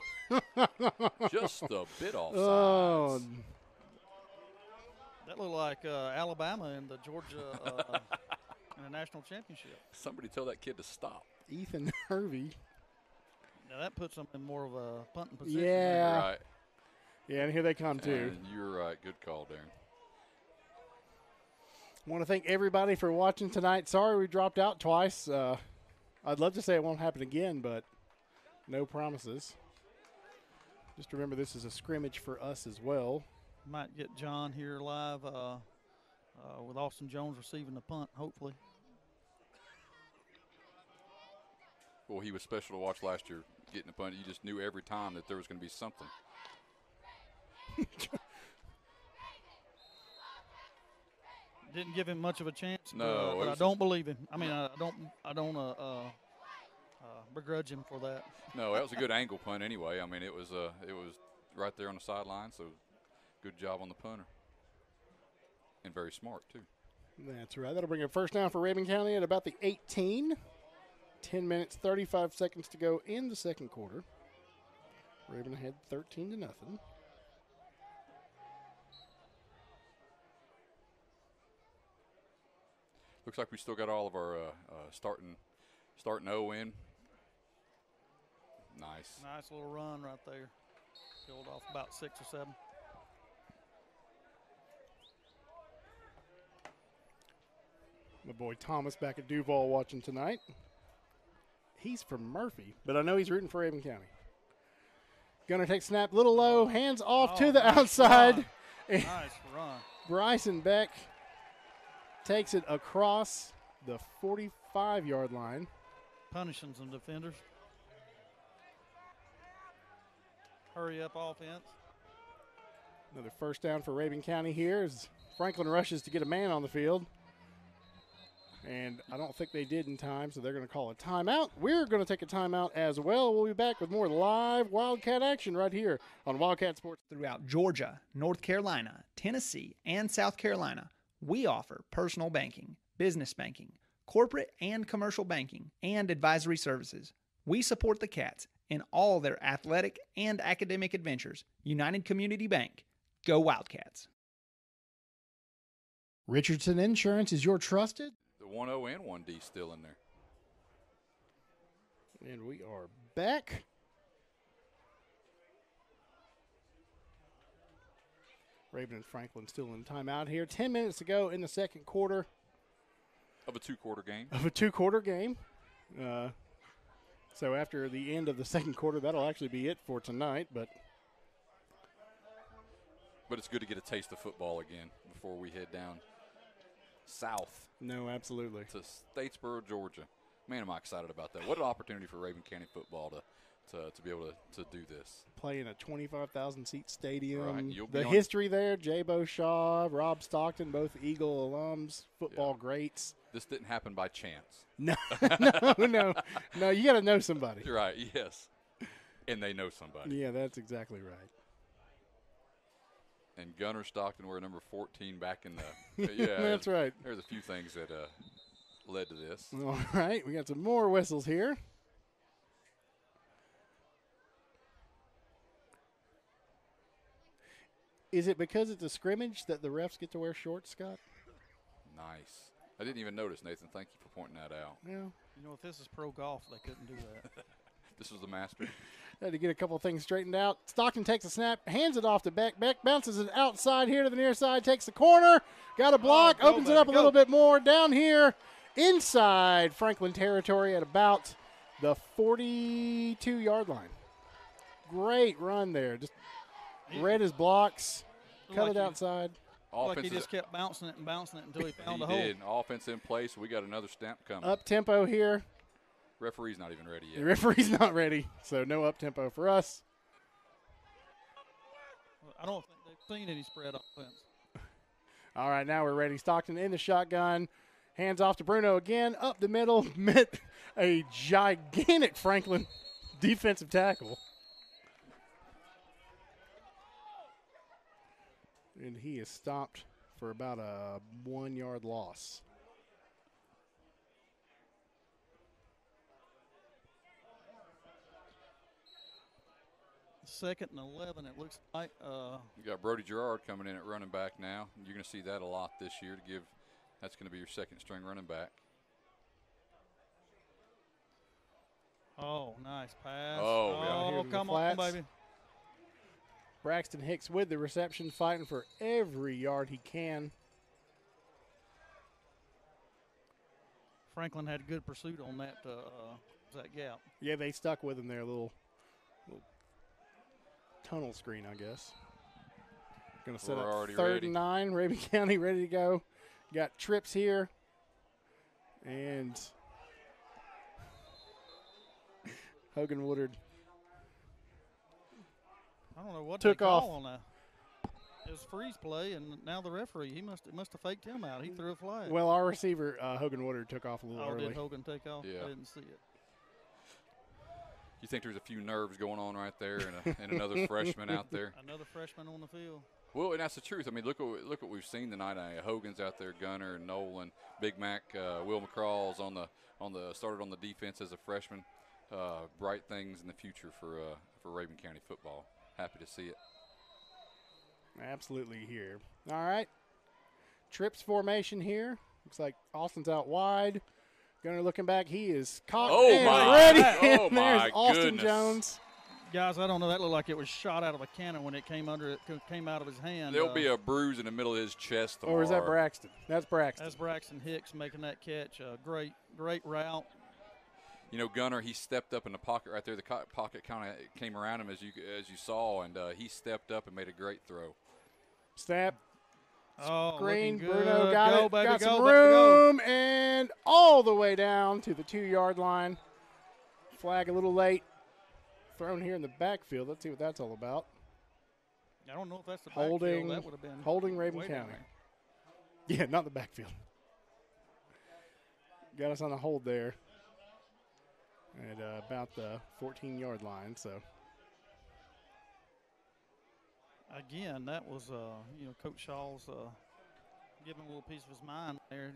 just a bit offside. Oh. That looked like Alabama in the Georgia in the national championship. Somebody tell that kid to stop. Ethan Hervey. Now that puts them in more of a punting position. Yeah. You're right. Yeah, and here they come, too. And you're right. Good call, Darren. I want to thank everybody for watching tonight. Sorry we dropped out twice. I'd love to say it won't happen again, but no promises. Just remember this is a scrimmage for us as well. Might get John here live with Austin Jones receiving the punt, hopefully. Well, he was special to watch last year getting the punt. You just knew every time that there was going to be something. Didn't give him much of a chance. No, but I don't believe him. I mean, I don't begrudge him for that. No, that was a good angle punt anyway. I mean, it was right there on the sideline, so good job on the punter. And very smart, too. That's right. That'll bring a 1st down for Rabun County at about the 18. 10 minutes, 35 seconds to go in the second quarter. Rabun ahead 13-0. Looks like we still got all of our starting O in. Nice. Nice little run right there. Killed off about 6 or 7. My boy Thomas back at Duval watching tonight. He's from Murphy, but I know he's rooting for Rabun County. Gonna take snap, little low, hands off to the outside. Nice run. Bryson Beck takes it across the 45-yard line. Punishing some defenders. Hurry up offense. Another 1st down for Rabun County here as Franklin rushes to get a man on the field. And I don't think they did in time, so they're going to call a timeout. We're going to take a timeout as well. We'll be back with more live Wildcat action right here on Wildcat Sports. Throughout Georgia, North Carolina, Tennessee, and South Carolina, we offer personal banking, business banking, corporate and commercial banking, and advisory services. We support the Cats in all their athletic and academic adventures. United Community Bank. Go Wildcats. Richardson Insurance is your trusted. The 1-0 and 1D still in there. And we are back. Rabun and Franklin still in timeout here. 10 minutes to go in the second quarter. Of a two-quarter game. So after the end of the second quarter, that'll actually be it for tonight. But it's good to get a taste of football again before we head down south. No, absolutely. To Statesboro, Georgia. Man, am I excited about that. What an opportunity for Rabun County football to be able to do this. Play in a 25,000-seat stadium. Right. The history there, J-Bo Shaw, Rob Stockton, both Eagle alums, football greats. This didn't happen by chance. No, no. You got to know somebody. You're right, yes. And they know somebody. Yeah, that's exactly right. And Gunner Stockton were number 14 back in the – yeah. That's right. There's a few things that led to this. All right, we got some more whistles here. Is it because it's a scrimmage that the refs get to wear shorts, Scott? Nice. I didn't even notice, Nathan. Thank you for pointing that out. Yeah. You know, if this is pro golf, they couldn't do that. This was the master. Had to get a couple of things straightened out. Stockton takes a snap, hands it off to Beck. Beck bounces it outside here to the near side, takes the corner, got a block, opens it up a little bit more down here inside Franklin territory at about the 42-yard line. Great run there. Just read his blocks, cut it outside. Like he just kept bouncing it until he found a hole. He did. Offense in place. We got another snap coming. Up tempo here. Referee's not even ready yet. The referee's not ready, so no up tempo for us. I don't think they've seen any spread offense. All right, now we're ready. Stockton in the shotgun. Hands off to Bruno again. Up the middle. Met a gigantic Franklin defensive tackle. And he is stopped for about a 1-yard loss. Second and 11, it looks like. You got Brody Gerard coming in at running back now. You're going to see that a lot this year. That's going to be your second string running back. Oh, nice pass. Oh, come on, baby. Braxton Hicks with the reception, fighting for every yard he can. Franklin had good pursuit on that gap. Yeah, they stuck with him there, a little tunnel screen, I guess. Going to set up 3rd and 9. Rabun County ready to go. Got trips here. And Hogan Woodard I don't know what took they call off on that. It was freeze play, and now the referee, he must have faked him out. He threw a flag. Well, our receiver, Hogan Woodard, took off a little early. Did Hogan take off? Yeah. I didn't see it. You think there's a few nerves going on right there and another freshman out there? Another freshman on the field. Well, and that's the truth. I mean, look what we've seen tonight. Hogan's out there, Gunner, Nolan, Big Mac, Will McCraw's started on the defense as a freshman. Bright things in the future for Rabun County football. Happy to see it. Absolutely here. All right. Trips formation here. Looks like Austin's out wide. Gunner looking back. He is caught and ready. Oh, and there's my Austin goodness. Jones. Guys, I don't know. That looked like it was shot out of a cannon when it came out of his hand. There'll be a bruise in the middle of his chest tomorrow. Or is that Braxton? That's Braxton. That's Braxton Hicks making that catch. Great route. You know, Gunner, he stepped up in the pocket right there. The pocket kind of came around him as you saw, and he stepped up and made a great throw. Snap. Screen. Good. Bruno got Baby, got some room, and all the way down to the 2-yard line. Flag a little late. Thrown here in the backfield. Let's see what that's all about. I don't know if that's the backfield. That would have been holding Rabun County. Yeah, not the backfield. Got us on a hold there at about the 14-yard line. So again, that was Coach Shaw's giving a little piece of his mind there.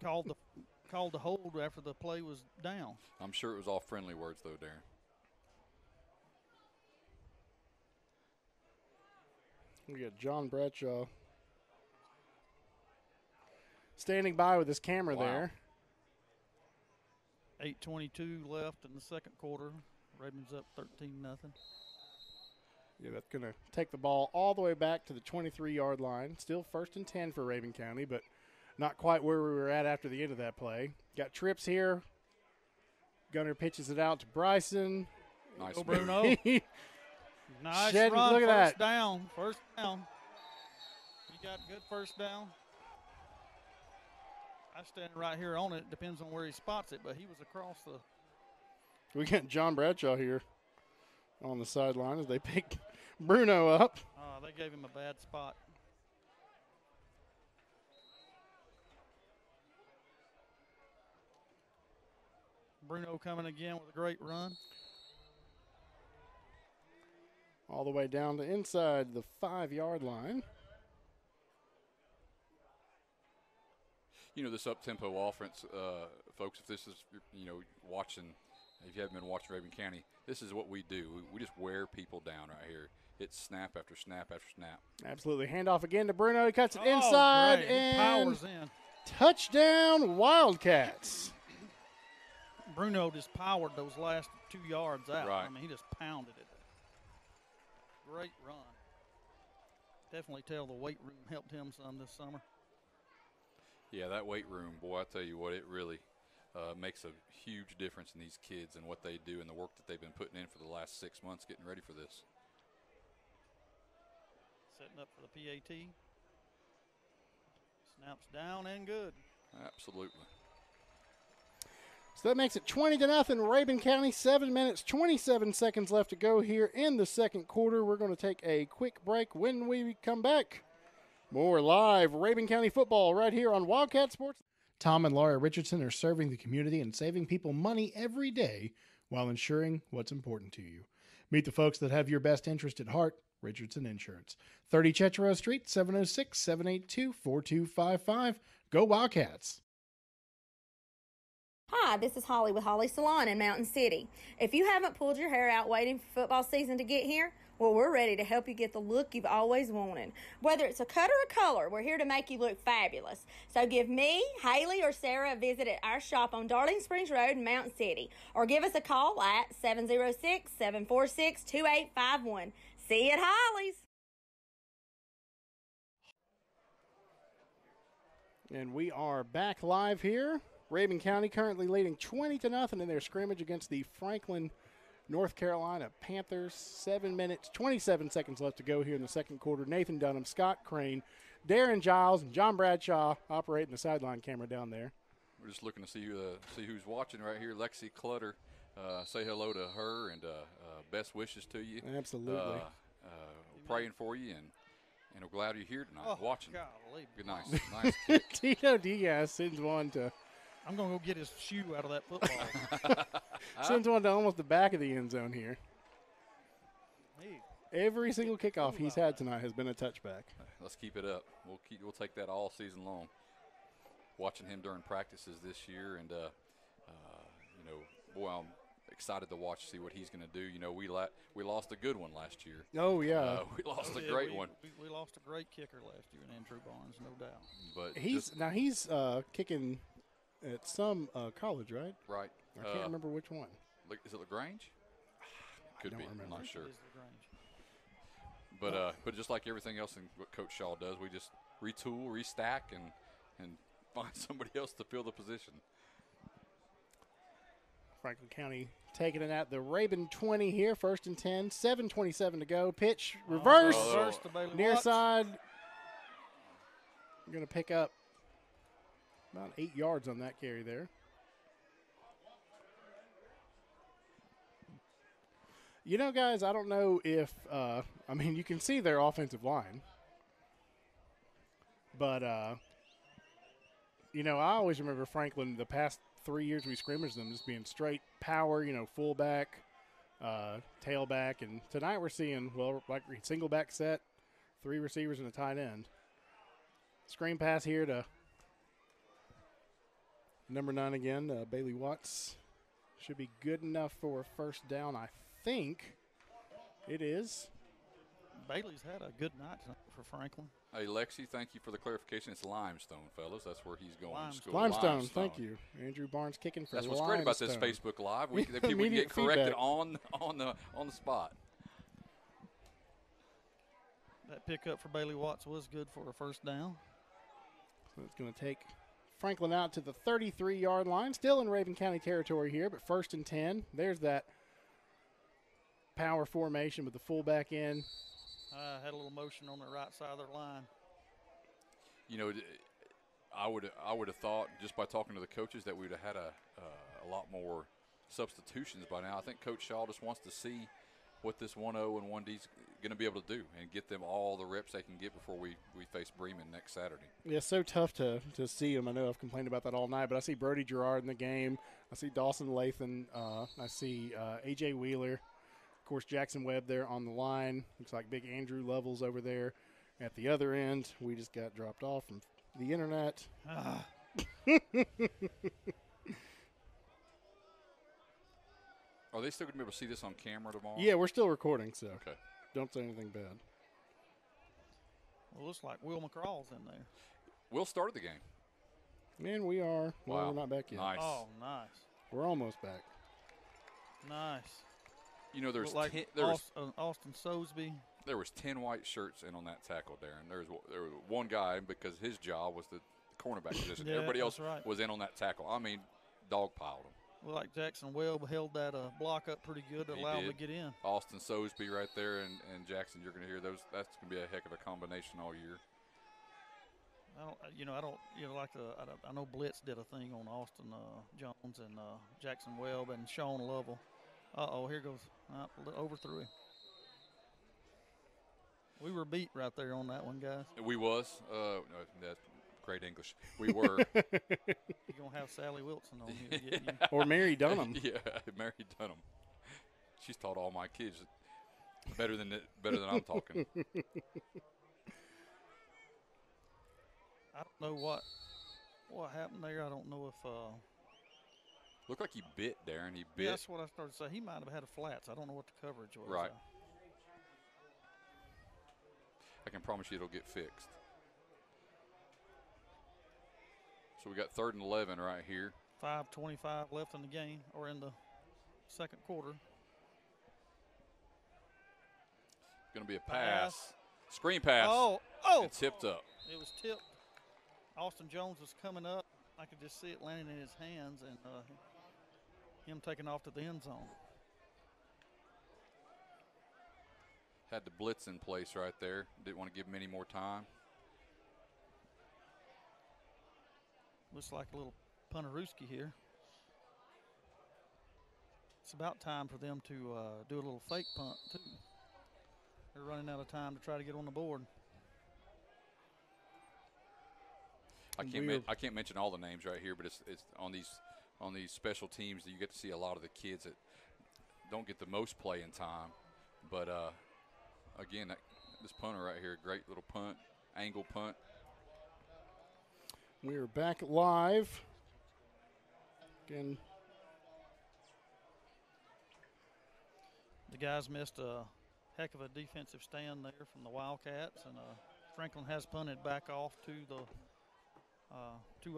called the hold after the play was down. I'm sure it was all friendly words though, Darren. We got John Bradshaw standing by with his camera there. 8:22 left in the second quarter. Rabun's up 13-0. Yeah, that's going to take the ball all the way back to the 23-yard line. Still 1st and 10 for Rabun County, but not quite where we were at after the end of that play. Got trips here. Gunner pitches it out to Bryson. Nice Bruno. Nice Shed, run. look at First down. You got good first down. I'm standing right here on it. Depends on where he spots it, but he was across the. We got John Bradshaw here on the sideline as they pick Bruno up. They gave him a bad spot. Bruno coming again with a great run. All the way down to inside the 5-yard line. You know, this up-tempo offense, folks, if this is, watching, if you haven't been watching Rabun County, this is what we do. We just wear people down right here. It's snap after snap after snap. Absolutely. Handoff again to Bruno. He cuts it inside great. and Powers in. Touchdown Wildcats. Bruno just powered those last 2 yards out. Right. I mean, he just pounded it. Great run. Definitely tell the weight room helped him some this summer. Yeah, that weight room, boy, I tell you what, it really makes a huge difference in these kids and what they do and the work that they've been putting in for the last 6 months getting ready for this. Setting up for the PAT. Snaps down and good. Absolutely. So that makes it 20-0, Rabun County. 7 minutes, 27 seconds left to go here in the second quarter. We're going to take a quick break. When we come back, more live Rabun County football right here on Wildcat Sports. Tom and Laura Richardson are serving the community and saving people money every day while ensuring what's important to you. Meet the folks that have your best interest at heart. Richardson Insurance. 30 Chetro Street, 706-782-4255. Go Wildcats. Hi, this is Holly with Holly Salon in Mountain City. If you haven't pulled your hair out waiting for football season to get here, well, we're ready to help you get the look you've always wanted. Whether it's a cut or a color, we're here to make you look fabulous. So give me, Haley, or Sarah a visit at our shop on Darling Springs Road in Mountain City, or give us a call at 706-746-2851. See you at Holly's. And we are back live here. Rabun County currently leading 20-0 in their scrimmage against the Franklin, North Carolina Panthers. 7 minutes, 27 seconds left to go here in the second quarter. Nathan Dunham, Scott Crane, Darren Giles, and John Bradshaw operating the sideline camera down there. We're just looking to see who's watching right here. Lexi Clutter, say hello to her and best wishes to you. Absolutely. Praying for you and we're glad you're here tonight watching. Golly. Good, nice kick. Tito Diaz sends one to I'm going to go get his shoe out of that football. sends one to almost the back of the end zone here. Hey. Every single kickoff he's had tonight has been a touchback. Let's keep it up. We'll take that all season long. Watching him during practices this year, and boy, I'm excited to see what he's going to do. You know, we lost a good one last year. Oh yeah, we lost a great one. We lost a great kicker last year in Andrew Barnes, no doubt. But he's kicking at some college, right? Right. I can't remember which one. Is it LaGrange? Could be. Remember. I'm not sure. It is LaGrange. But just like everything else in what Coach Shaw does, we just retool, restack, and find somebody else to fill the position. Franklin County taking it at the Rabun 20 here, 1st and 10, 7:27 to go. Pitch, reverse, Reverse to Bailey near Watts. side. We're going to pick up about 8 yards on that carry there. You know, guys, I don't know if, you can see their offensive line. But, I always remember Franklin, the past 3 years we scrimmaged them, just being straight power, fullback, tailback. And tonight we're seeing, single back set, 3 receivers and a tight end. Screen pass here to number 9 again, Bailey Watts. Should be good enough for a first down, I think. It is. Bailey's had a good night for Franklin. Hey, Lexi, thank you for the clarification. It's Limestone, fellas. That's where he's going to school. Limestone, thank you. Andrew Barnes kicking for That's Limestone. what's great about this Facebook Live. People can get corrected on the spot. That pickup for Bailey Watts was good for a first down. So it's going to take Franklin out to the 33-yard line. Still in Rabun County territory here, but 1st and 10. There's that power formation with the fullback in. Had a little motion on the right side of their line. I would have thought just by talking to the coaches that we would have had a lot more substitutions by now. I think Coach Shaw just wants to see what this 1-0 and 1D is going to be able to do and get them all the reps they can get before we face Bremen next Saturday. Yeah, it's so tough to see them. I know I've complained about that all night, but I see Brody Gerard in the game. I see Dawson Lathan. I see A.J. Wheeler. Of course, Jackson Webb there on the line. Looks like big Andrew Levels over there at the other end. We just got dropped off from the internet. Are they still going to be able to see this on camera tomorrow? Yeah, we're still recording, so okay. Don't say anything bad. Well, looks like Will McCraw's in there. Will started the game. And we are. Well, wow. We're not back yet. Nice. Oh, nice. We're almost back. Nice. You know, there's Like 10, Austin Sosby. there was 10 white shirts in on that tackle, Darren. There was one guy because his job was the cornerback position. Yeah, Everybody else that's right. was in on that tackle. I mean, dogpiled him. Well, like Jackson Webb held that block up pretty good to He allow him to did. get in. Austin Sosby right there, and Jackson. You're going to hear those. That's going to be a heck of a combination all year. I know Blitz did a thing on Austin Jones and Jackson Webb and Sean Lovell. Here goes overthrew him. We were beat right there on that one, guys. We was. That's great English. We were. You're gonna have Sally Wilson on here to get you. Or Mary Dunham. Yeah, Mary Dunham. She's taught all my kids better than I'm talking. I don't know what happened there. I don't know if. Looked like he bit, Darren. He bit. Yeah, that's what I started to say. He might have had a flats. I don't know what the coverage was. Right. I can promise you it'll get fixed. So we got 3rd and 11 right here. 5:25 left in the game, or in the second quarter. Going to be a pass. Screen pass. Oh! And tipped up. It was tipped. Austin Jones was coming up. I could just see it landing in his hands and him taking off to the end zone. Had the blitz in place right there. Didn't want to give him any more time. Looks like a little punterooski here. It's about time for them to do a little fake punt, too. They're running out of time to try to get on the board. I can't mention all the names right here, but it's on these special teams that you get to see a lot of the kids that don't get the most playing time. But again, this punter right here, great little punt, angle punt. We are back live. Again, the guys missed a heck of a defensive stand there from the Wildcats, and Franklin has punted back off to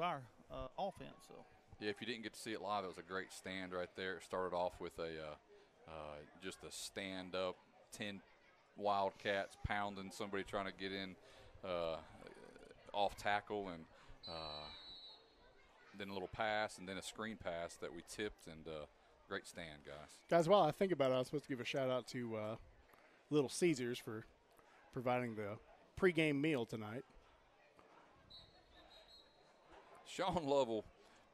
our offense. So. Yeah, if you didn't get to see it live, it was a great stand right there. It started off with just a stand-up, 10 Wildcats pounding somebody trying to get in off tackle, and then a little pass, and then a screen pass that we tipped, and great stand, guys. Guys, while I think about it, I'm supposed to give a shout-out to Little Caesars for providing the pregame meal tonight. Sean Lovell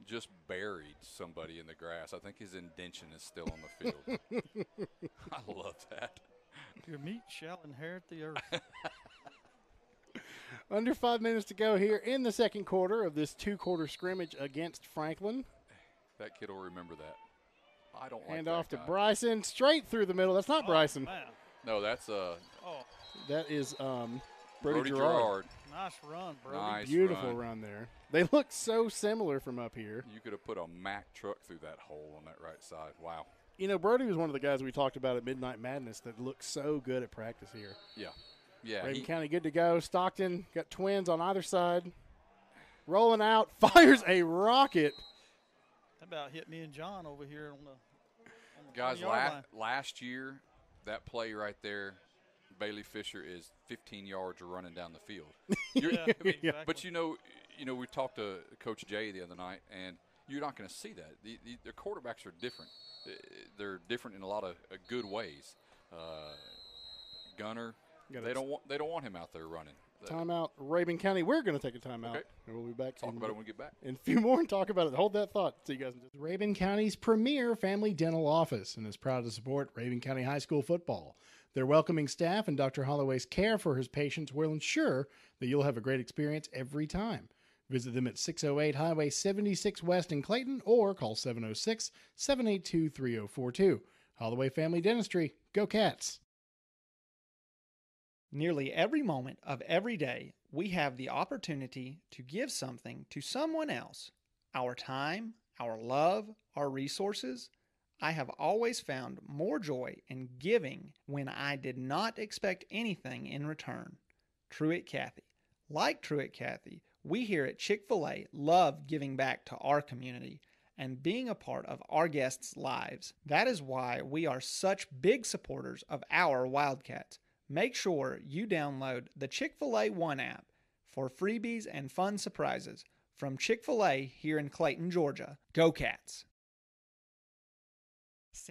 just buried somebody in the grass. I think his indention is still on the field. I love that. Your meat shall inherit the earth. Under 5 minutes to go here in the second quarter of this 2-quarter scrimmage against Franklin. That kid will remember that. I don't like Hand that off guy. to Bryson, straight through the middle. That's not Bryson. Man. No, that's That is Brody Gerard. Nice run, Brody. Nice Beautiful run there. They look so similar from up here. You could have put a Mack truck through that hole on that right side. Wow. You know, Brody was one of the guys we talked about at Midnight Madness that looked so good at practice here. Yeah. Yeah. Raven County good to go. Stockton got twins on either side. Rolling out, fires a rocket. That about hit me and John over here on the Guys, 20-yard line. last year, that play right there, Bailey Fisher is 15 yards running down the field. Exactly. But you know, we talked to Coach Jay the other night, and you're not going to see that. The quarterbacks are different. They're different in a lot of good ways. Gunner, they don't want him out there running. Timeout, Rabun County. We're going to take a timeout. Okay. And we'll be back. Talk about it when we get back. And a few more and talk about it. Hold that thought. See you guys in just Rabun County's premier family dental office and is proud to support Rabun County High School football. Their welcoming staff and Dr. Holloway's care for his patients will ensure that you'll have a great experience every time. Visit them at 608 Highway 76 West in Clayton or call 706-782-3042. Holloway Family Dentistry. Go Cats! Nearly every moment of every day, we have the opportunity to give something to someone else. Our time, our love, our resources. I have always found more joy in giving when I did not expect anything in return. Truett Cathy. Like Truett Cathy, we here at Chick-fil-A love giving back to our community. and being a part of our guests' lives. That is why we are such big supporters of our Wildcats. Make sure you download the Chick-fil-A One app for freebies and fun surprises from Chick-fil-A here in Clayton, Georgia. Go Cats!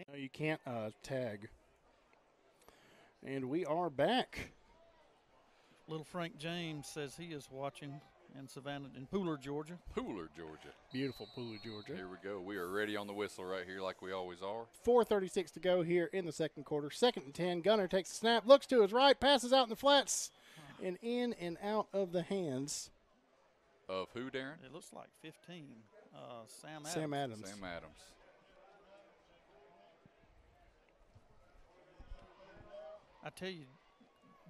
No, you can't tag. And we are back. Little Frank James says he is watching in Savannah, in Pooler, Georgia. Pooler, Georgia. Beautiful Pooler, Georgia. Here we go. We are ready on the whistle right here like we always are. 4:36 to go here in the second quarter. 2nd and 10. Gunner takes a snap, looks to his right, passes out in the flats, and in and out of the hands. Of who, Darren? It looks like 15. Sam Adams. Sam Adams. Sam Adams. I tell you,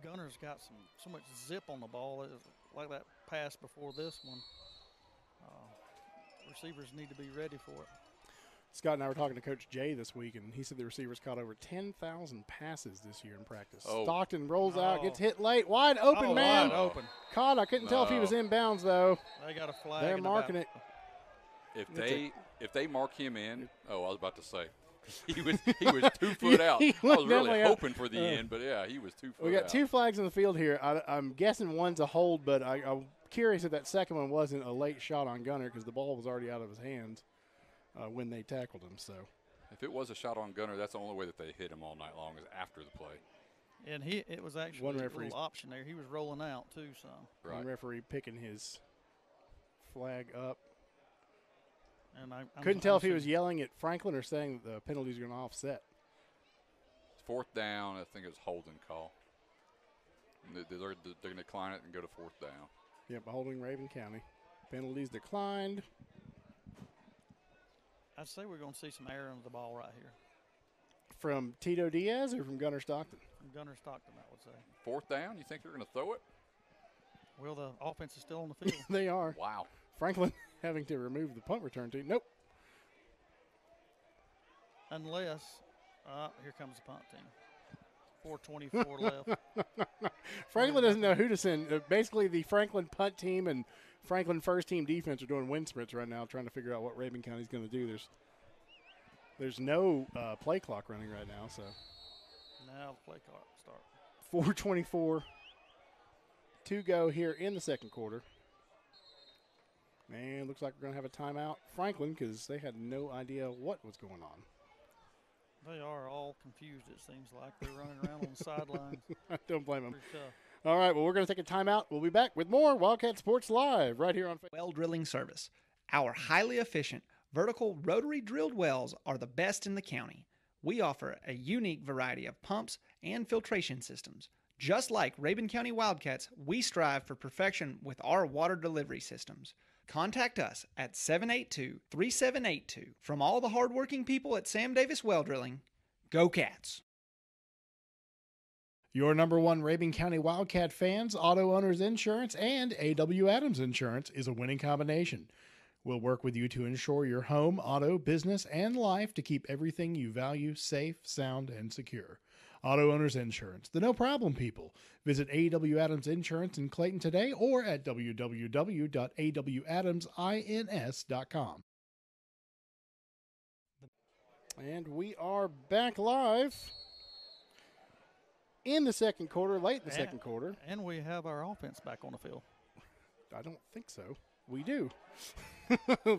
Gunner's got so much zip on the ball. It was like that pass before this one. Receivers need to be ready for it. Scott and I were talking to Coach Jay this week, and he said the receivers caught over 10,000 passes this year in practice. Oh. Stockton rolls out, gets hit late. Wide open, man. Wide open. Caught. I couldn't tell if he was inbounds, though. They got a flag. They're marking it. If they mark him in, I was about to say, he was 2 foot out. I was really hoping for the end, but yeah, he was 2 foot out. We got 2 flags in the field here. I'm guessing one's a hold, but I'm curious if that second one wasn't a late shot on Gunner because the ball was already out of his hands when they tackled him. So, if it was a shot on Gunner, that's the only way that they hit him all night long is after the play. And it was actually a little option there. He was rolling out too, so. Right. One referee picking his flag up. And I couldn't tell if he was yelling at Franklin or saying that the penalties are going to offset. 4th down, I think it was holding call. They're going to decline it and go to 4th down. Yep, holding Rabun County. Penalties declined. I'd say we're going to see some air under the ball right here. From Tito Diaz or from Gunner Stockton? From Gunner Stockton, I would say. 4th down, you think they're going to throw it? Well, the offense is still on the field. They are. Wow. Franklin having to remove the punt return team. Nope. Unless, here comes the punt team. 4:24 left. Franklin doesn't know who to send. Basically, the Franklin punt team and Franklin first team defense are doing wind sprints right now, trying to figure out what Rabun County's going to do. There's no play clock running right now, so. Now the play clock start. 4:24 to go here in the second quarter. Man, looks like we're going to have a timeout. Franklin, because they had no idea what was going on. They are all confused, it seems like. They're running around on the sidelines. I don't blame them. Pretty tough. All right, well, we're going to take a timeout. We'll be back with more Wildcat Sports Live right here on Facebook. Well drilling service. Our highly efficient vertical rotary drilled wells are the best in the county. We offer a unique variety of pumps and filtration systems. Just like Rabun County Wildcats, we strive for perfection with our water delivery systems. Contact us at 782-3782. From all the hardworking people at Sam Davis Well Drilling, go Cats! Your number one Rabun County Wildcat fans, Auto Owners Insurance, and A.W. Adams Insurance is a winning combination. We'll work with you to ensure your home, auto, business, and life to keep everything you value safe, sound, and secure. Auto Owners Insurance, the no-problem people. Visit A.W. Adams Insurance in Clayton today or at www.awadamsins.com. And we are back live in the second quarter, late in the second quarter. And we have our offense back on the field. I don't think so. We do.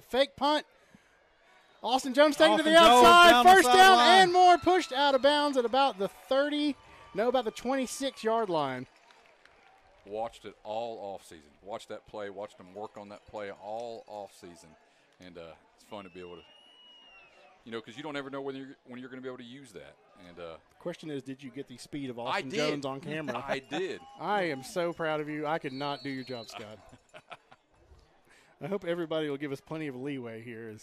Fake punt. Austin Jones taking to the outside. First down and more. Pushed out of bounds at about the 26-yard line. Watched it all offseason. Watched that play. Watched them work on that play all offseason. And it's fun to be able to, because you don't ever know when you're going to be able to use that. And the question is, did you get the speed of Austin Jones on camera? I did. I am so proud of you. I could not do your job, Scott. I hope everybody will give us plenty of leeway here.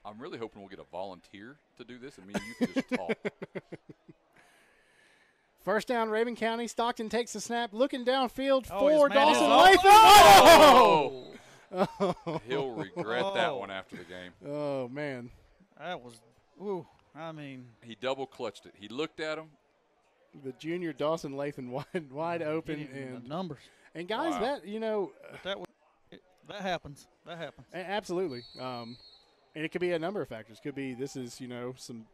I'm really hoping we'll get a volunteer to do this, and me and you can just talk. First down, Rabun County. Stockton takes the snap, looking downfield for Dawson Lathan. Oh! He'll regret that one after the game. Oh, man. That was, he double clutched it. He looked at him. The junior Dawson Lathan wide open. And the numbers. And, guys, that happens. That happens. Absolutely. And it could be a number of factors. Could be this is, some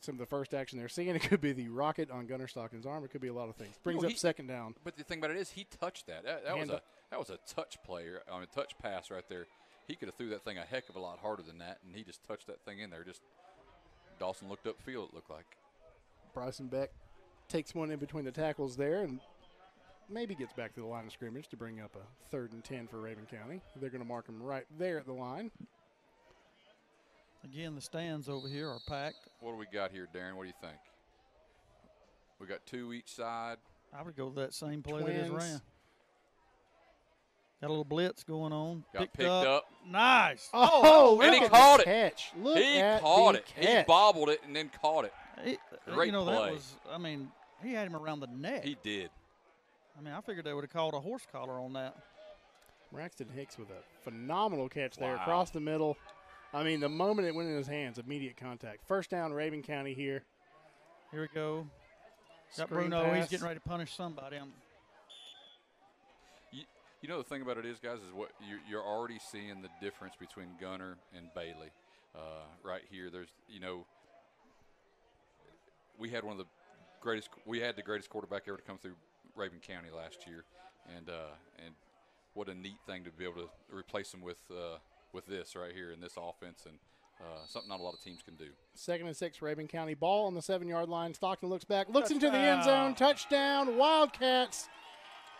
of the first action they're seeing. It could be the rocket on Gunnar Stocken's arm. It could be a lot of things. Brings up second down. But the thing about it is he touched that. That was a touch player. I mean, touch pass right there. He could have threw that thing a heck of a lot harder than that, and he just touched that thing in there. Just Dawson looked upfield, it looked like. Bryson Beck takes one in between the tackles there and maybe gets back to the line of scrimmage to bring up a 3rd and 10 for Rabun County. They're going to mark him right there at the line. Again, the stands over here are packed. What do we got here, Darren? What do you think? We got 2 each side. I would go with that same play that is ran. Got a little blitz going on. Got picked up. Nice. Oh, and he caught it. Catch. Look he at caught the it. catch. He bobbled it and then caught it. Great that play. was, he had him around the neck. He did. I figured they would have called a horse collar on that. Braxton Hicks with a phenomenal catch there across the middle. The moment it went in his hands, immediate contact. First down, Rabun County here. Here we go. Got Screen Bruno. pass. He's getting ready to punish somebody. You know the thing about it is, guys, is what you're already seeing the difference between Gunnar and Bailey. Right here, there's we had the greatest quarterback ever to come through Rabun County last year, and what a neat thing to be able to replace him with this right here in this offense, and something not a lot of teams can do. 2nd and 6, Rabun County. Ball on the 7-yard line. Stockton looks back, looks into the end zone. Touchdown, Wildcats.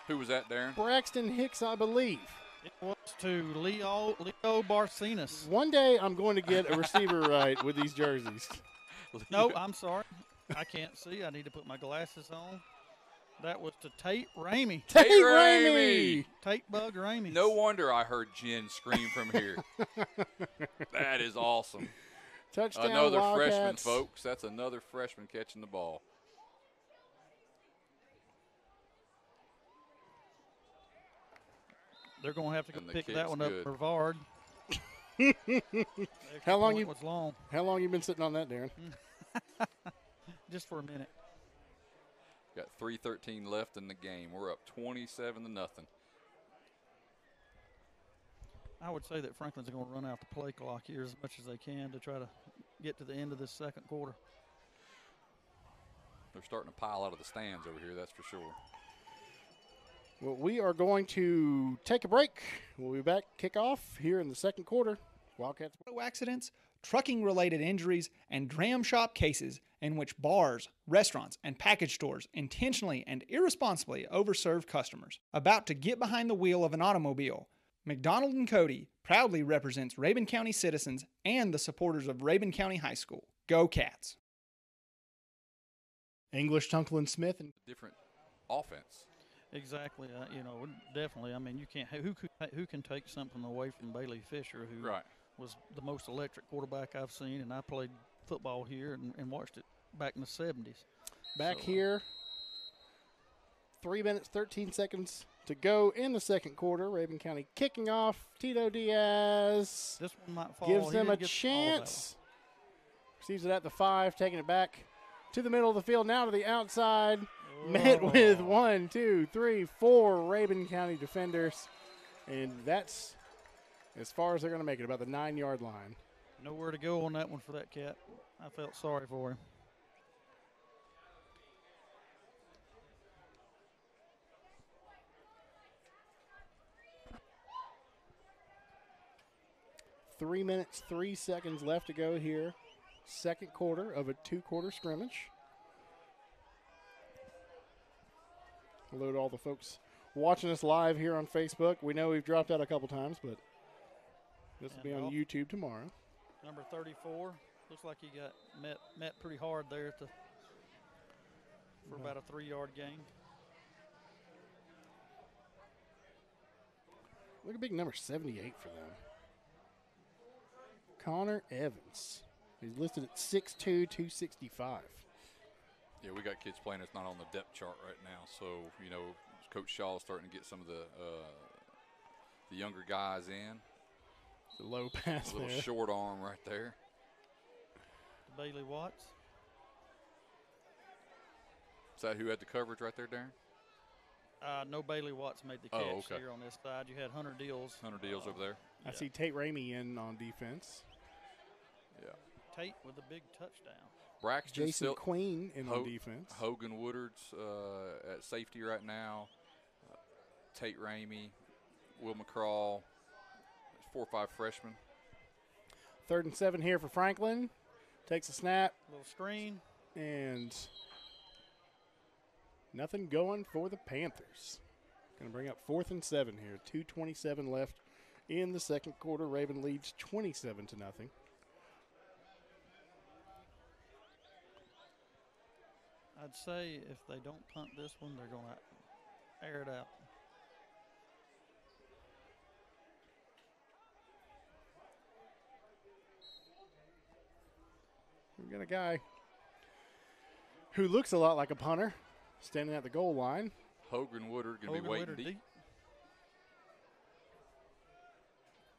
Who was that, Darren? Braxton Hicks, I believe. It was to Leo Barcenas. One day I'm going to get a receiver right with these jerseys. No, I'm sorry. I can't see. I need to put my glasses on. That was to Tate Ramey. Tate Ramey. Tate Bug Ramey. No wonder I heard Jen scream from here. That is awesome. Touchdown, another Wildcats. freshman, folks. That's another freshman catching the ball. They're going to have to go pick that one up for Vard. How long you been sitting on that, Darren? Just for a minute. Got 3:13 left in the game. We're up 27-0. I would say that Franklin's going to run out the play clock here as much as they can to try to get to the end of this second quarter. They're starting to pile out of the stands over here, that's for sure. Well, we are going to take a break. We'll be back kickoff here in the second quarter. Wildcats. Auto accidents, trucking-related injuries, and dram shop cases in which bars, restaurants, and package stores intentionally and irresponsibly overserve customers. About to get behind the wheel of an automobile, McDonald & Cody proudly represents Rabun County citizens and the supporters of Rabun County High School. Go Cats! English, Tunkel, and Smith. Different offense. Exactly. Definitely. You can't. Who can take something away from Bailey Fisher, who was the most electric quarterback I've seen, and I played football here and watched it back in the 70s. Back here, 3 minutes, 13 seconds to go in the second quarter. Rabun County kicking off. Tito Diaz this one might fall. Gives them a chance. Receives it at the 5, taking it back to the middle of the field, now to the outside. Met with 1, 2, 3, 4 Rabun County defenders. And that's as far as they're going to make it, about the 9-yard line. Nowhere to go on that one for that cat. I felt sorry for him. Three minutes, 3 seconds left to go here. Second quarter of a 2-quarter scrimmage. Hello to all the folks watching us live here on Facebook. We know we've dropped out a couple times, but this will be on YouTube tomorrow. Number 34. Looks like he got met pretty hard there for about a 3-yard gain. Look at big number 78 for them. Connor Evans. He's listed at 6'2", 265. Yeah, we got kids playing that's not on the depth chart right now. So, Coach Shaw is starting to get some of the younger guys in. The low pass a little there. Short arm right there. Bailey Watts. Is that who had the coverage right there, Darren? No, Bailey Watts made the catch here on this side. You had Hunter Deals. Hunter Deals over there. I see Tate Ramey in on defense. Yeah. Tate with a big touchdown. Braxton Jason Queen in on defense. Hogan Woodard's at safety right now. Tate Ramey, Will McCraw, 4 or 5 freshmen. 3rd and 7 here for Franklin. Takes a snap. Little screen. And nothing going for the Panthers. Going to bring up 4th and 7 here. 2:27 left in the second quarter. Raven leads 27-0. I'd say if they don't punt this one, they're going to air it out. We've got a guy who looks a lot like a punter standing at the goal line. Hogan Woodard going to be waiting deep.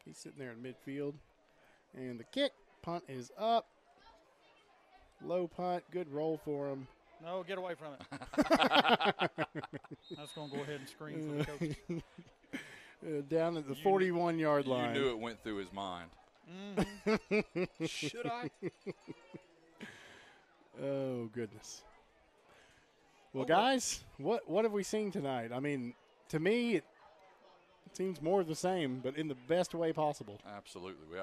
He's sitting there in midfield. And the kick, punt is up. Low punt, good roll for him. No, get away from it. That's going to go ahead and screen for the coach. Down at the 41-yard line. You knew it went through his mind. Mm-hmm. Should I? Oh, goodness. Well, guys, what have we seen tonight? I mean, to me, it seems more of the same, but in the best way possible. Absolutely.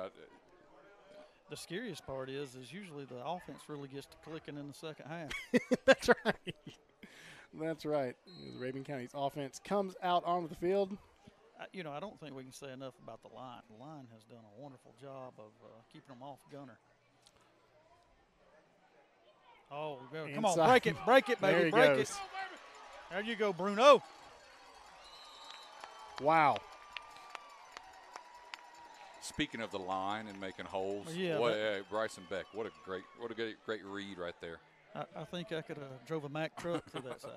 The scariest part is usually the offense really gets to clicking in the second half. That's right. That's right. The Rabun County's offense comes out onto the field. I don't think we can say enough about the line. The line has done a wonderful job of keeping them off Gunner. Oh, come on, break it, baby, break it. There you go, Bruno. Wow. Speaking of the line and making holes, Bryson Beck, what a great read right there. I think I could have drove a Mack truck through that side.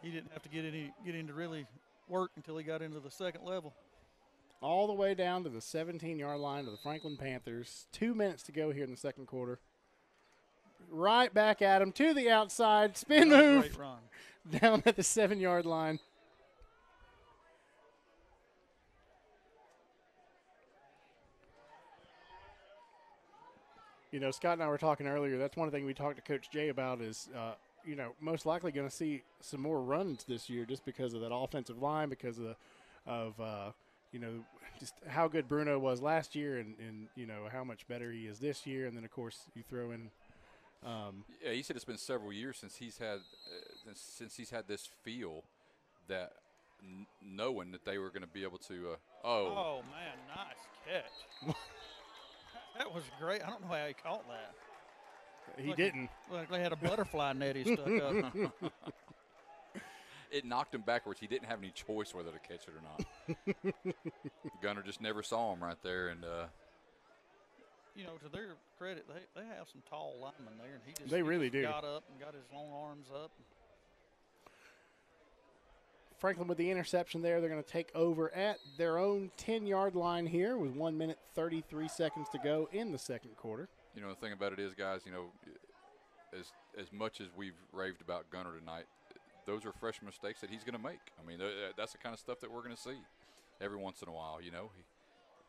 He didn't have to get into really work until he got into the second level. All the way down to the 17-yard line of the Franklin Panthers. 2 minutes to go here in the second quarter. Right back at him to the outside. Spin move. Great run. Down at the 7-yard line. Scott and I were talking earlier. That's one thing we talked to Coach Jay about is, most likely going to see some more runs this year just because of that offensive line, because of just how good Bruno was last year and how much better he is this year. And then, of course, you throw in he said it's been several years since he's had this feel that knowing that they were going to be able to Oh, man, nice catch. That was great. I don't know how he caught that. He didn't. Like they had a butterfly net he stuck up. It knocked him backwards. He didn't have any choice whether to catch it or not. Gunner just never saw him right there. And to their credit, they have some tall linemen there, and he just really do. Got up and got his long arms up. Franklin with the interception there. They're going to take over at their own 10-yard line here with 1 minute, 33 seconds to go in the second quarter. The thing about it is, guys, as much as we've raved about Gunner tonight, those are fresh mistakes that he's going to make. I mean, that's the kind of stuff that we're going to see every once in a while,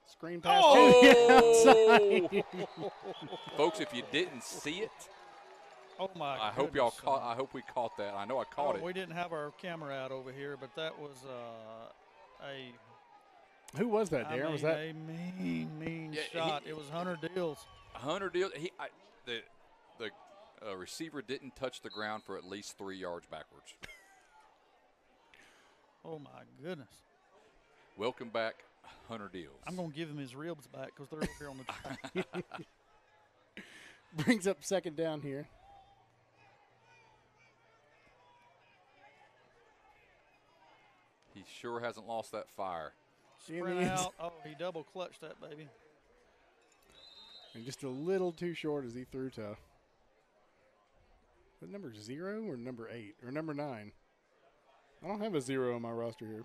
Screen pass to the outside. Folks, if you didn't see it, oh my! I hope we caught that. I know I caught it. We didn't have our camera out over here, but that was Who was that, Darren? Was that a mean shot? It was Hunter Deals. Hunter Deals. The receiver didn't touch the ground for at least 3 yards backwards. Oh my goodness! Welcome back, Hunter Deals. I'm going to give him his ribs back because they're over here on the track. Brings up second down here. He sure hasn't lost that fire. Sprint out. Oh, he double clutched that baby. And just a little too short as he threw to. Is that number 0 or number 8 or number 9? I don't have a 0 on my roster here.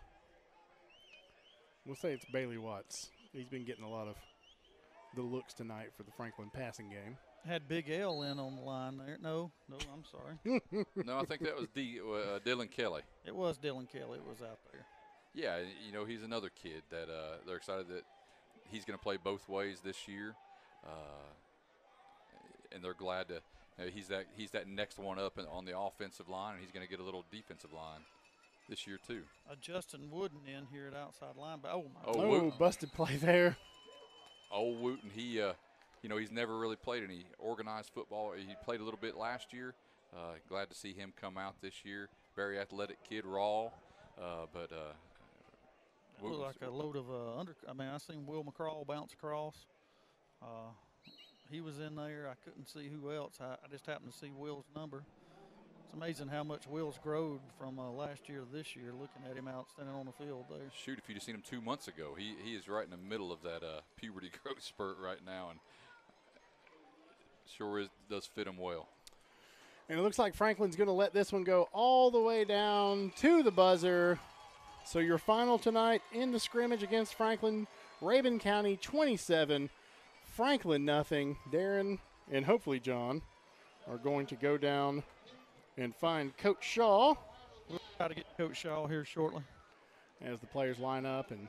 We'll say it's Bailey Watts. He's been getting a lot of the looks tonight for the Franklin passing game. Had Big L in on the line there. No, I'm sorry. No, I think that was Dylan Kelly. It was Dylan Kelly. It was out there. Yeah, you know, he's another kid that they're excited that he's going to play both ways this year, and they're glad to. You know, he's that next one up on the offensive line, and he's going to get a little defensive line this year too. Justin Wooden in here at outside line, but busted play there. Old Wooten, he you know, he's never really played any organized football. He played a little bit last year. Glad to see him come out this year. Very athletic kid, raw, but looked like a load of I mean, I seen Will McCraw bounce across. He was in there. I couldn't see who else. I just happened to see Will's number. It's amazing how much Will's growed from last year to this year, looking at him out standing on the field there. Shoot, if you'd have seen him 2 months ago, he is right in the middle of that puberty growth spurt right now, and sure does fit him well. And it looks like Franklin's going to let this one go all the way down to the buzzer. So your final tonight in the scrimmage against Franklin, Rabun County 27, Franklin nothing. Darren and hopefully John are going to go down and find Coach Shaw. We'll try to get Coach Shaw here shortly. As the players line up and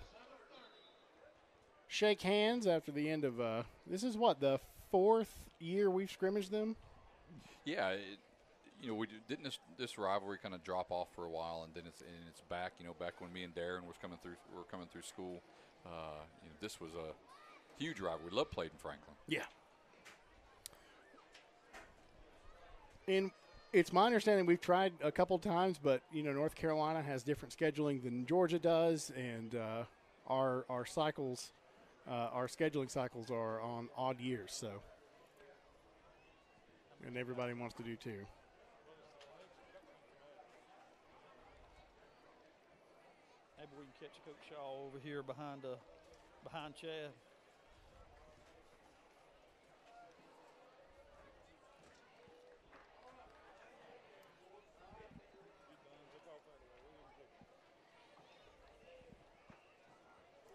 shake hands after the end of this is what, the 4th year we've scrimmaged them? Yeah, you know, we didn't this rivalry kind of drop off for a while, and then it's back. You know, back when me and Darren were coming through school. You know, this was a huge rivalry. We love playing in Franklin. Yeah. And it's my understanding we've tried a couple times, but you know, North Carolina has different scheduling than Georgia does, and our cycles, our scheduling cycles are on odd years. So, and everybody wants to do too. Maybe we can catch Coach Shaw over here behind Chad.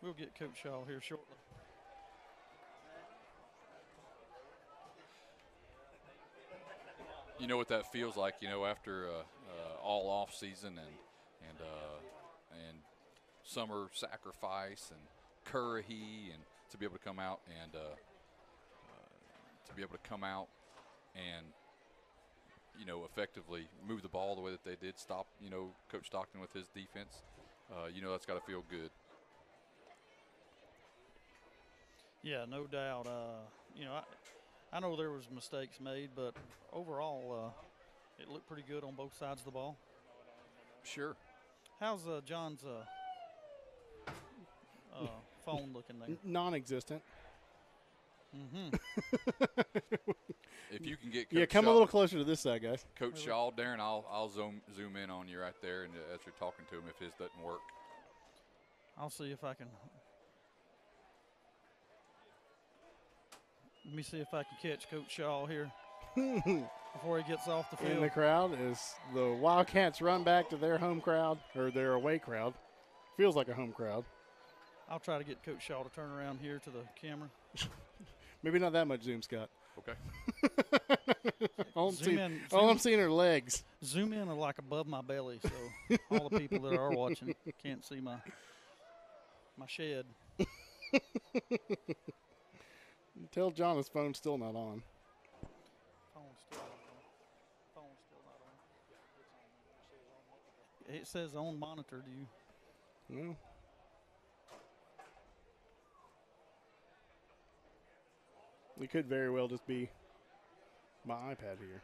We'll get Coach Shaw here shortly. You know what that feels like, you know, after all off season and summer sacrifice and Currahee, and to be able to come out and you know, effectively move the ball the way that they did, stop, you know, Coach Stockton with his defense. You know, that's got to feel good. Yeah, no doubt. You know, I know there was mistakes made, but overall, it looked pretty good on both sides of the ball. Sure. How's John's phone looking there? Non-existent. Mm-hmm. If you can get Coach come Shaw, a little closer to this side, guys. Coach Shaw, Darren, I'll zoom in on you right there, and as you're talking to him, if his doesn't work, I'll see if I can. Let me see if I can catch Coach Shaw here before he gets off the field. In the crowd is the Wildcats run back to their home crowd, or their away crowd. Feels like a home crowd. I'll try to get Coach Shaw to turn around here to the camera. Maybe not that much zoom, Scott. okay. All I'm seeing are legs. Zoom in like above my belly, so all the people that are watching can't see my shed. Tell John his phone's still not on. Phone's still not on. It says on monitor. Do you? Well, it could very well just be my iPad here.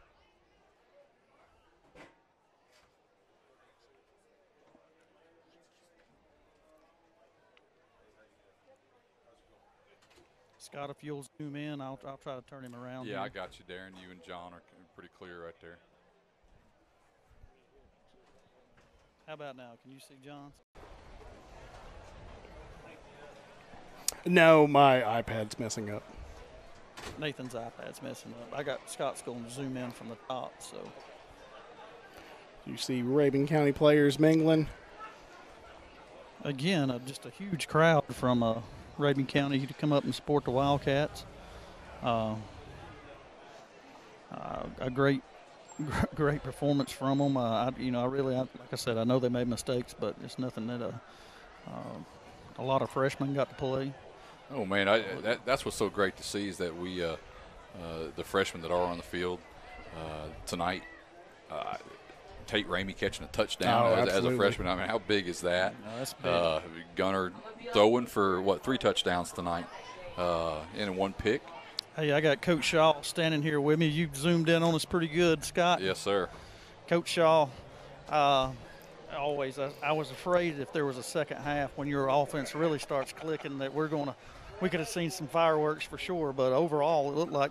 Scott, if you'll zoom in, I'll try to turn him around. Yeah, here. I got you, Darren. You and John are pretty clear right there. How about now? Can you see John? No, my iPad's messing up. Nathan's iPad's messing up. I got Scott's going to zoom in from the top, so. You see Rabun County players mingling. Again, just a huge crowd from Rabun County to come up and support the Wildcats. a great performance from them. I really, like I said, I know they made mistakes, but it's nothing that a lot of freshmen got to play. Oh man, that's what's so great to see is that we, the freshmen that are on the field tonight, Tate Ramey catching a touchdown as a freshman. I mean, how big is that? No, that's big. Gunner throwing for 3 touchdowns tonight, and 1 pick. Hey, I got Coach Shaw standing here with me. You zoomed in on us pretty good, Scott. Yes, sir. Coach Shaw, I was afraid if there was a second half when your offense really starts clicking that we could have seen some fireworks for sure. But overall, it looked like,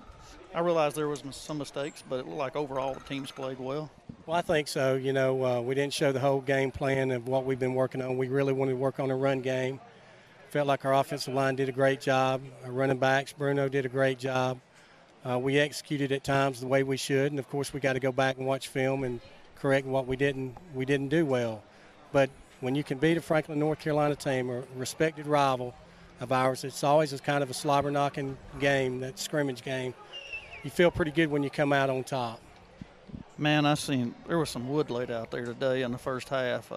I realized there was some mistakes, but it looked like overall the teams played well. Well, I think so. We didn't show the whole game plan of what we've been working on. We really wanted to work on a run game. Felt like our offensive line did a great job. Our running backs, Bruno, did a great job. We executed at times the way we should, and of course we got to go back and watch film and correct what we didn't do well. But when you can beat a Franklin, North Carolina team, a respected rival of ours, it's always a kind of a slobber-knocking game, that scrimmage game. You feel pretty good when you come out on top. Man, there was some wood laid out there today in the first half.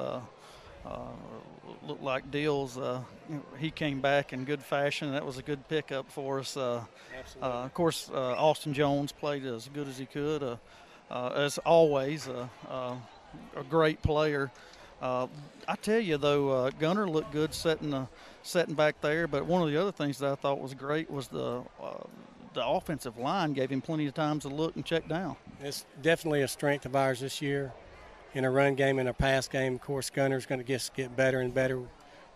Looked like Deals, he came back in good fashion. That was a good pickup for us. Of course, Austin Jones played as good as he could. As always, a great player. I tell you, though, Gunner looked good setting back there. But one of the other things that I thought was great was the offensive line gave him plenty of time to look and check down. It's definitely a strength of ours this year. In a run game and a pass game, of course, Gunner's going to get better and better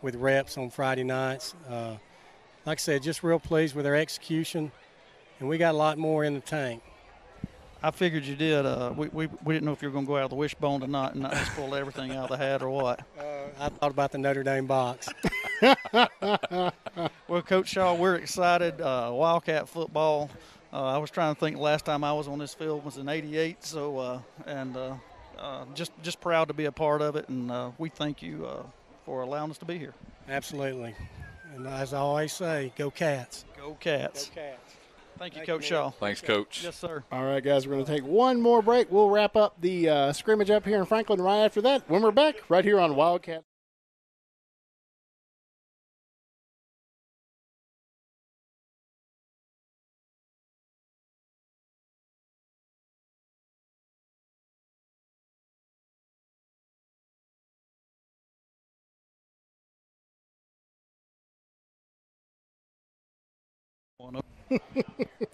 with reps on Friday nights. Like I said, just real pleased with our execution, and we got a lot more in the tank. I figured you did. We didn't know if you were going to go out of the wishbone tonight and not just pull everything out of the hat or what. I thought about the Notre Dame box. Well, Coach Shaw, we're excited. Wildcat football. I was trying to think last time I was on this field was in '88, just proud to be a part of it, and we thank you for allowing us to be here. Absolutely. And as I always say, go Cats. Go Cats. Go Cats. Thank you, Coach Shaw. Thanks, Coach. Yes, sir. All right, guys, we're going to take one more break. We'll wrap up the scrimmage up here in Franklin right after that. When we're back, right here on Wildcat.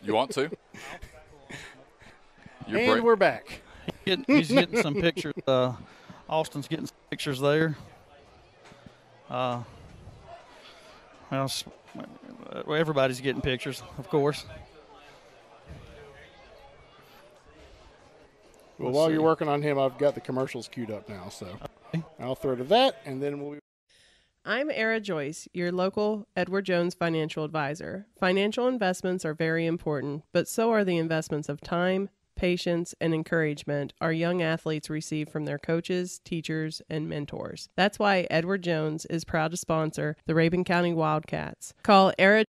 You want to? We're back. He's getting some pictures. Austin's getting some pictures there. Everybody's getting pictures, of course. Well, while you're working on him, I've got the commercials queued up now, so I'll throw to that, and then we'll. I'm Era Joyce, your local Edward Jones financial advisor. Financial investments are very important, but so are the investments of time, patience, and encouragement our young athletes receive from their coaches, teachers, and mentors. That's why Edward Jones is proud to sponsor the Rabun County Wildcats. Call Era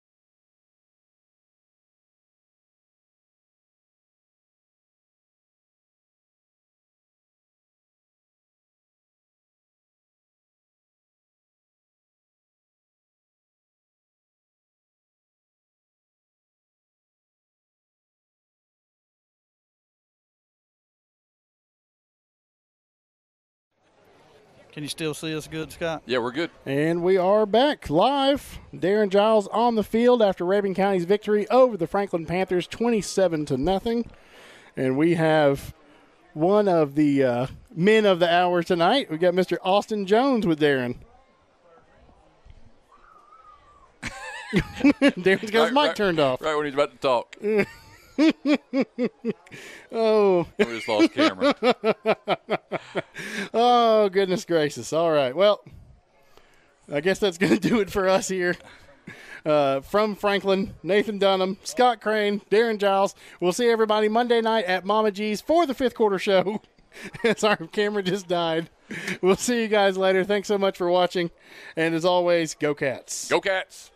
Can you still see us good, Scott? Yeah, we're good. And we are back live. Darren Giles on the field after Rabun County's victory over the Franklin Panthers 27-0. And we have one of the men of the hour tonight. We got Mr. Austin Jones with Darren. Darren's got his mic turned off. Right when he's about to talk. Oh. We just lost camera. Oh, goodness gracious. All right. Well, I guess that's going to do it for us here. From Franklin, Nathan Dunham, Scott Crane, Darren Giles. We'll see everybody Monday night at Mama G's for the fifth quarter show. Sorry, camera just died. We'll see you guys later. Thanks so much for watching. And as always, go Cats. Go Cats.